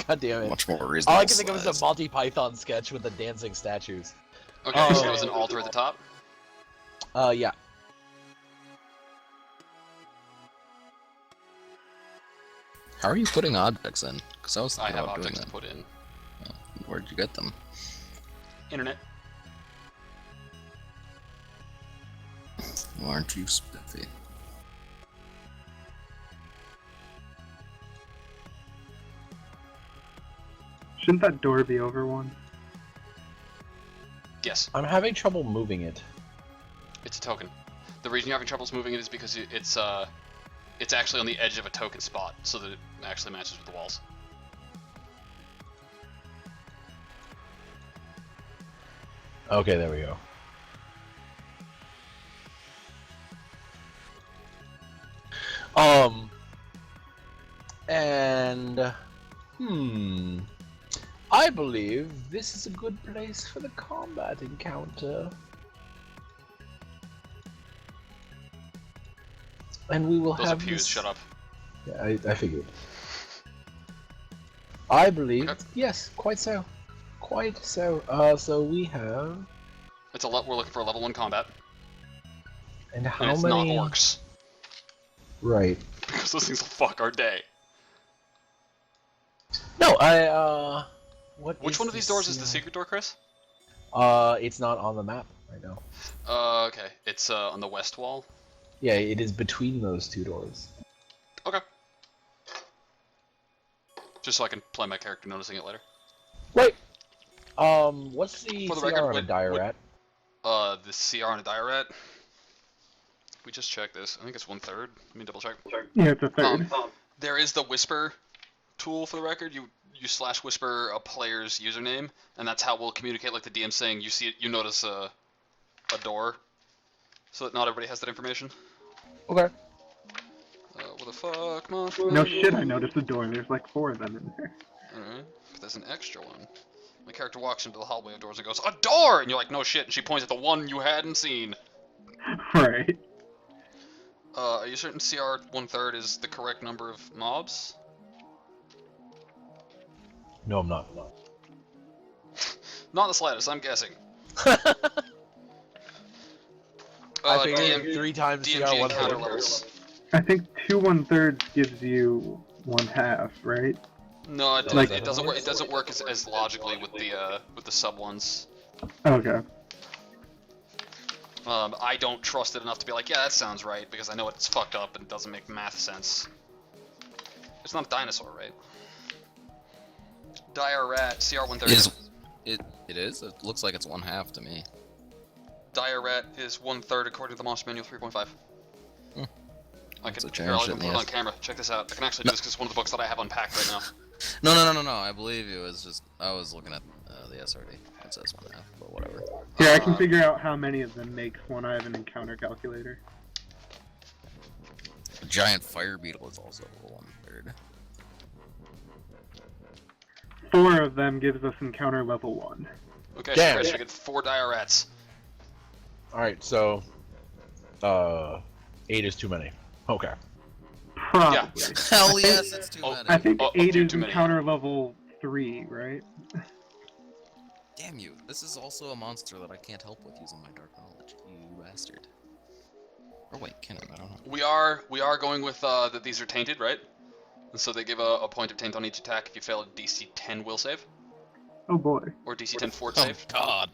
S4: God damn it.
S2: Much more reasonable.
S4: All I can think of is
S2: size.
S4: a Monty Python sketch with the dancing statues.
S1: Okay, so there's an altar at the top.
S4: Yeah.
S2: How are you putting objects in? Because I was
S1: I
S2: thinking
S1: have
S2: about doing
S1: objects to
S2: that.
S1: put in.
S2: Where'd you get them?
S1: Internet.
S2: Well, aren't you spiffy?
S3: Shouldn't that door be over one?
S1: Yes,
S4: I'm having trouble moving it.
S1: it's a token. The reason you're having troubles moving it is because it's actually on the edge of a token spot, so that it actually matches with the walls.
S4: Okay, there we go. And I believe this is a good place for the combat encounter. And we will
S1: Those are
S4: have
S1: pews,
S4: this...
S1: shut up.
S4: Yeah, I figured. I believe,
S1: Okay.
S4: yes, quite so. Quite so. So we have...
S1: We're looking for a level 1 combat,
S4: And how
S1: and it's
S4: many...
S1: not orcs.
S4: Right.
S1: Because those things will fuck our day.
S4: No,
S1: Which one of these doors is the secret door, Chris?
S4: It's not on the map right now.
S1: Okay. It's on the west wall.
S4: Yeah, it is between those two doors.
S1: Okay. Just so I can play my character noticing it later.
S4: Wait. What's the
S1: For the
S4: CR
S1: record,
S4: on a dire rat?
S1: The CR on a dire rat. We just checked this. I think it's 1/3. Let me double check.
S3: Yeah, it's a third.
S1: There is the whisper tool for the record. You /whisper a player's username, and that's how we'll communicate, like the DM saying you see it, you notice a door, so that not everybody has that information.
S4: Okay.
S1: What the fuck,
S3: No shit, I noticed a door. There's like 4 of them in there.
S1: Alright, but there's an extra one. My character walks into the hallway of doors and goes, "A door!" And you're like, "No shit," and she points at the one you hadn't seen.
S3: Right.
S1: Are you certain CR 1/3 is the correct number of mobs?
S4: No, I'm not.
S1: Not the slightest, I'm guessing.
S4: I figured
S1: DM
S4: 3 times CR
S1: DMG
S4: 1
S1: encounter levels.
S3: I think 2 1/3 gives you 1/2, right?
S1: No, it
S3: Like-
S1: doesn't work. It doesn't work as logically with the sub ones.
S3: Okay.
S1: I don't trust it enough to be like, yeah, that sounds right, because I know it's fucked up and doesn't make math sense. It's not a dinosaur, right? Dire Rat, CR-130.
S2: It is? It looks like it's 1/2 to me.
S1: Dire Rat is 1/3 according to the Monster Manual 3.5.
S2: Hmm.
S1: I
S2: That's
S1: can,
S2: a
S1: here, I'll
S2: change
S1: even
S2: in
S1: put it
S2: the
S1: on camera. Check this out. I can actually do this because it's one of the books that I have unpacked right now.
S2: No. I believe you. It's just I was looking at the SRD. It says 1/2, but whatever.
S3: Here, I can figure out how many of them makes one. I have an encounter calculator.
S2: A giant fire beetle is also 1/3.
S3: 4 of them gives us encounter level 1.
S1: Okay,
S4: Damn.
S1: so Chris, you get 4 Dire Rats.
S4: Alright, so 8 is too many. Okay.
S3: Probably.
S2: Hell yes, it's too
S1: Oh,
S2: many.
S3: I think
S1: Oh,
S3: 8
S1: too
S3: is
S1: many.
S3: encounter level 3, right?
S2: Damn you! This is also a monster that I can't help with using my dark knowledge. You bastard. Or wait, can I don't know.
S1: We are going with that these are tainted, right? And so they give a point of taint on each attack if you fail a DC 10 will save
S3: Oh boy.
S1: or DC 10 fort
S2: Oh
S1: save.
S2: God!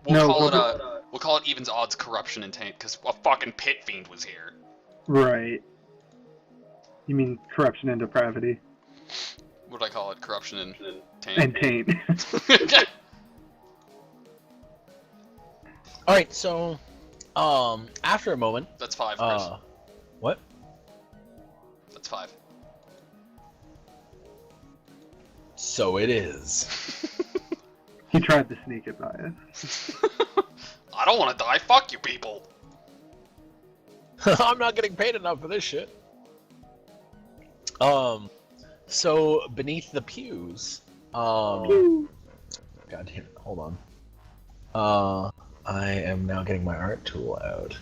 S1: We'll
S3: No,
S1: call it
S3: we'll
S1: we'll call it evens odds corruption and taint because a fucking pit fiend was here.
S3: Right. You mean corruption and depravity.
S1: What did I call it? Corruption and taint.
S3: And taint.
S4: Alright, so after a moment,
S1: That's 5, Chris.
S4: what?
S1: That's 5.
S4: So it is.
S3: He tried to sneak it by us.
S1: I don't want to die. Fuck you, people.
S4: I'm not getting paid enough for this shit. So beneath the pews, God damn it, hold on. I am now getting my art tool out.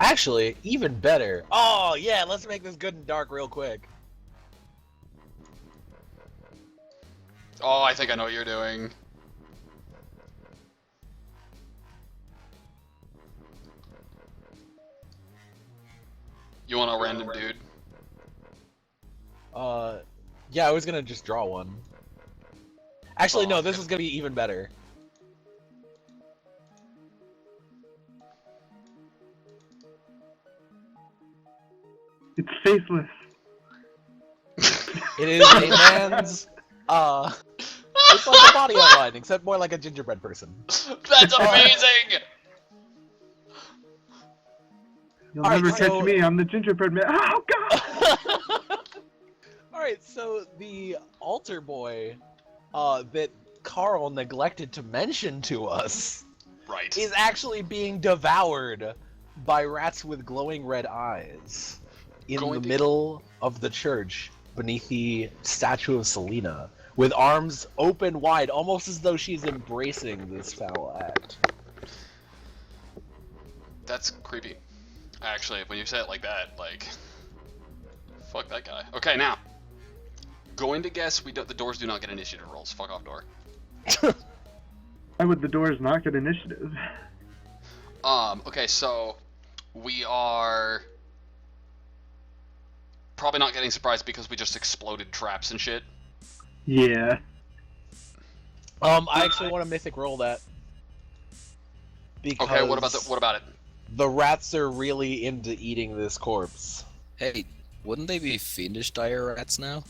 S4: Actually, even better. Oh yeah, let's make this good and dark real quick.
S1: Oh, I think I know what you're doing. You want a random dude?
S4: Yeah, I was gonna just draw one. Actually,
S1: Oh,
S4: no, this
S1: okay.
S4: is gonna be even better.
S3: It's faceless.
S4: It is a man's, it's like a body outline, except more like a gingerbread person.
S1: That's amazing!
S3: You'll
S4: Alright,
S3: never
S4: so-
S3: catch me. I'm the gingerbread man. Oh god!
S4: Alright, so the altar boy that Carl neglected to mention to us
S1: Right.
S4: is actually being devoured by rats with glowing red eyes in
S1: Going
S4: the
S1: to-
S4: middle of the church beneath the statue of Selena, with arms open wide, almost as though she's embracing this foul act.
S1: That's creepy. Actually, when you say it like that, like... Fuck that guy. Okay, now. Going to guess the doors do not get initiative rolls. Fuck off, door.
S3: Why would the doors not get initiative?
S1: Okay, so... We are... Probably not getting surprised because we just exploded traps and shit.
S3: Yeah.
S4: I actually want to mythic roll that. Because
S1: Okay, what about it?
S4: the rats are really into eating this corpse.
S2: Hey, wouldn't they be fiendish dire rats now?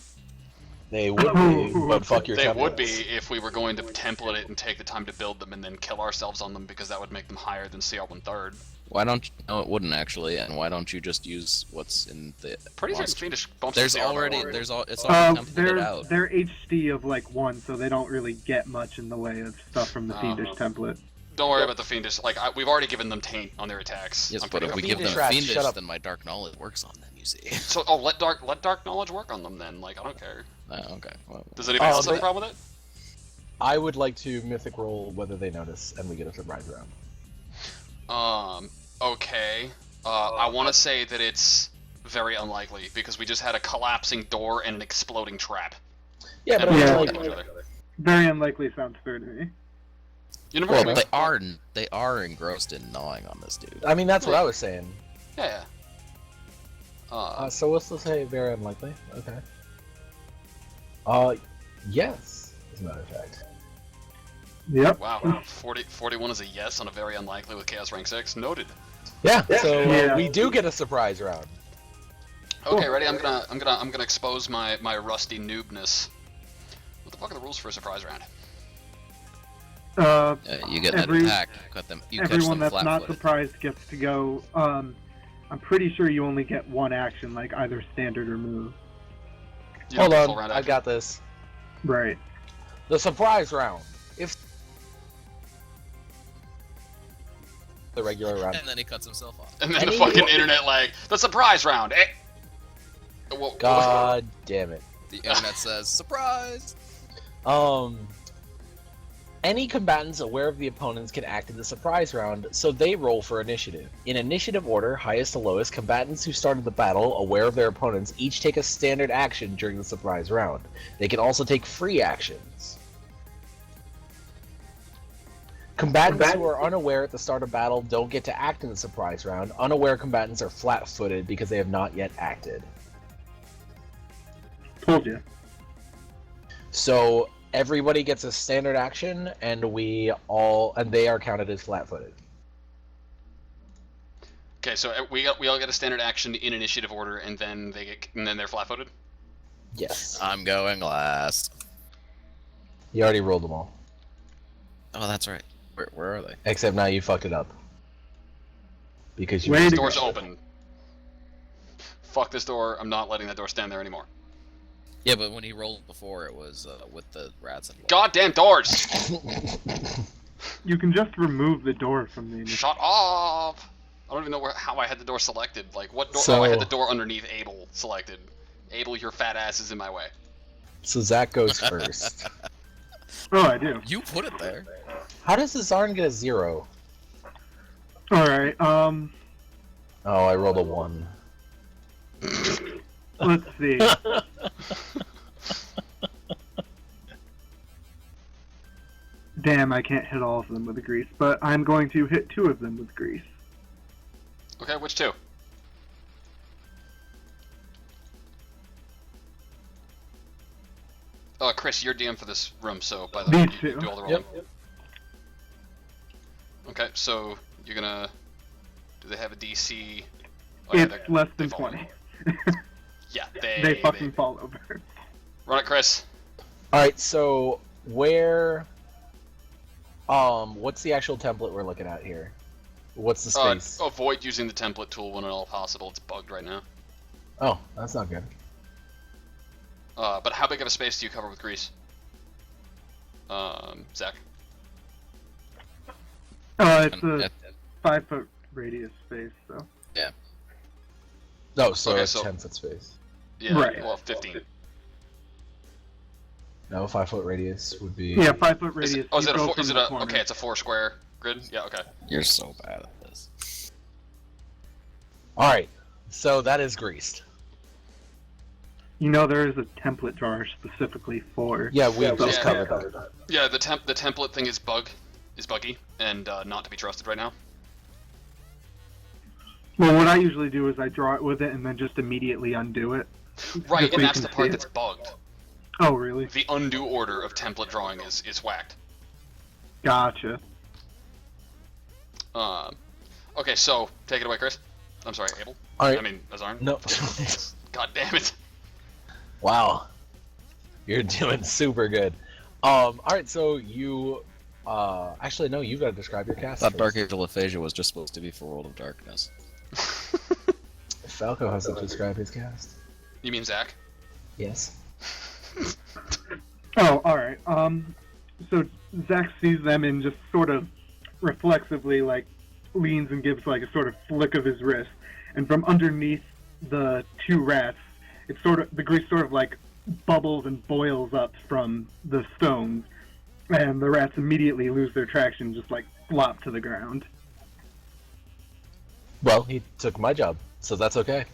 S4: They would be, but fuck your
S1: They
S4: templates.
S1: would be if we were going to template it and take the time to build them and then kill ourselves on them because that would make them higher than CR 1/3.
S2: Why don't you... No, it wouldn't actually. And why don't you just use what's in the
S1: Pretty certain
S2: monster?
S1: Fiendish bumps
S2: There's
S1: the CR
S2: already...
S1: already.
S2: There's all... It's already templated
S3: They're
S2: out.
S3: they're HD of like 1, so they don't really get much in the way of stuff from the Fiendish template.
S1: Don't worry about the Fiendish. Like, we've already given them taint on their attacks.
S2: Yes,
S1: I'm
S2: but
S1: pretty
S2: if we
S1: confident.
S2: give them
S4: Fiendish rats,
S2: fiendish,
S4: shut up.
S2: then my dark knowledge works on them, you see.
S1: So, let dark knowledge work on them then. Like, I don't care.
S2: Oh, okay. Well,
S1: Does anybody
S4: Oh,
S1: else have a
S4: they-
S1: problem with it?
S4: I would like to mythic roll whether they notice, and we get a surprise round.
S1: Okay. I want to say that it's very unlikely because we just had a collapsing door and an exploding trap.
S4: Yeah, but
S1: And
S4: I
S1: we
S3: Yeah.
S4: feel
S1: killed
S4: like
S1: each other.
S3: Very unlikely sounds fair to me.
S1: Universe
S2: well,
S1: makes-
S2: they are engrossed in gnawing on this dude.
S4: I mean that's what I was saying.
S1: Yeah.
S4: So let's say very unlikely. Okay. Yes, as a matter of fact.
S3: Yep.
S1: Wow, 41 is a yes on a very unlikely with Chaos rank 6. Noted.
S4: Yeah. So
S3: Yeah.
S4: we do get a surprise round.
S1: Okay, ready? I'm gonna expose my rusty noobness. What the fuck are the rules for a surprise round?
S2: You get an
S3: Every-
S2: attack. You catch
S3: Everyone
S2: them
S3: that's not
S2: flat-footed.
S3: surprised gets to go. I'm pretty sure you only get one action, like either standard or move.
S1: You
S4: Hold
S1: don't get full
S4: on,
S1: round
S4: I
S1: action?
S4: got this.
S3: Right.
S4: The surprise round. If the regular round.
S2: And then he cuts himself off.
S1: And then the
S4: Any-
S1: fucking internet lag. The surprise round.
S4: God damn it.
S2: The internet says, surprise!
S4: Any combatants aware of the opponents can act in the surprise round, so they roll for initiative. In initiative order, highest to lowest, combatants who started the battle aware of their opponents each take a standard action during the surprise round. They can also take free actions. Combatants who are unaware at the start of battle don't get to act in the surprise round. Unaware combatants are flat-footed because they have not yet acted.
S3: Told you.
S4: So everybody gets a standard action, and they are counted as flat-footed.
S1: Okay, so we all get a standard action in initiative order, and then they're flat-footed.
S4: Yes.
S2: I'm going last.
S4: You already rolled them all.
S2: Oh, that's right. Where are they?
S4: Except now you fucked it up. Because you...
S3: Way
S1: This
S3: to
S1: door's
S3: go.
S1: open. Fuck this door. I'm not letting that door stand there anymore.
S2: Yeah, but when he rolled before, it was with the rats involved.
S1: Goddamn doors!
S3: You can just remove the door from the initiative.
S1: Shut off! I don't even know how I had the door selected. Like, what door?
S4: So-
S1: Oh, I had the door underneath Abel selected. Abel, your fat ass is in my way.
S4: So Zach goes first.
S3: Oh, I do.
S2: You put it there.
S4: How does the Zarn get a 0?
S3: Alright,
S4: Oh, I rolled a 1.
S3: let's see. Damn, I can't hit all of them with grease, but I'm going to hit 2 of them with grease.
S1: Okay, which two? Chris, you're DM for this room, so by the way,
S3: These
S1: you
S3: two.
S1: do all the rolling.
S4: Yep.
S1: Okay, so you're gonna. Do they have a DC? Oh, yeah,
S3: It's
S1: they're-
S3: less
S1: they
S3: than
S1: fall
S3: 20.
S1: Yeah,
S3: They fucking fall over.
S1: Run it, Chris.
S4: Alright, so where... what's the actual template we're looking at here? What's the space?
S1: Avoid using the template tool when at all possible. It's bugged right now.
S4: Oh, that's not good.
S1: But how big of a space do you cover with grease? Zach.
S3: It's a
S2: Yeah,
S3: 5-foot radius space, so.
S4: No, so
S1: Okay,
S4: it's
S1: so-
S4: 10-foot space.
S1: Yeah,
S3: Right.
S1: well, 15.
S4: No, 5-foot radius would be...
S3: Yeah, 5-foot
S1: Is
S3: radius.
S1: it, oh, is
S3: you
S1: it a
S3: go
S1: four,
S3: from
S1: is it
S3: the
S1: a,
S3: corner.
S1: okay, it's a 4 square grid? Yeah, okay.
S2: You're so bad at this.
S4: Alright, so that is greased.
S3: You know there is a template drawer specifically for...
S4: Yeah, we just
S1: yeah.
S4: covered that.
S1: Yeah, the template thing is buggy, and not to be trusted right now.
S3: Well, what I usually do is I draw it with it and then just immediately undo it.
S1: Right,
S3: Just so
S1: and
S3: you
S1: that's
S3: can
S1: the part
S3: see
S1: that's
S3: it.
S1: bugged.
S3: Oh, really?
S1: The undo order of template drawing is whacked.
S3: Gotcha.
S1: Okay, so take it away, Chris. I'm sorry, Abel.
S4: Alright.
S1: I mean, Azarn.
S4: No.
S1: God damn it.
S4: Wow. You're doing super good. Alright, so you... actually, no, you gotta describe your
S2: I
S4: cast.
S2: thought
S4: first.
S2: Dark Age of Aphasia was just supposed to be for World of Darkness.
S4: Falco has to describe his cast.
S1: You mean Zach?
S4: Yes.
S3: Oh, alright. So Zach sees them and just sort of reflexively, like, leans and gives, like, a sort of flick of his wrist. And from underneath the 2 rats, the grease sort of, like, bubbles and boils up from the stones. And the rats immediately lose their traction, just, like, flop to the ground.
S4: Well, he took my job, so that's okay.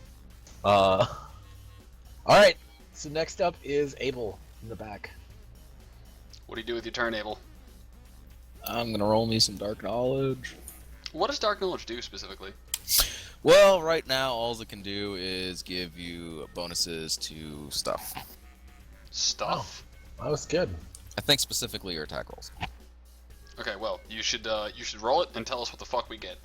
S4: Alright, so next up is Abel in the back.
S1: What do you do with your turn, Abel?
S2: I'm gonna roll me some Dark Knowledge.
S1: What does Dark Knowledge do specifically?
S2: Well, right now, all it can do is give you bonuses to stuff.
S1: Stuff.
S4: That was good.
S2: I think specifically your attack rolls.
S1: Okay, well, you should roll it and tell us what the fuck we get.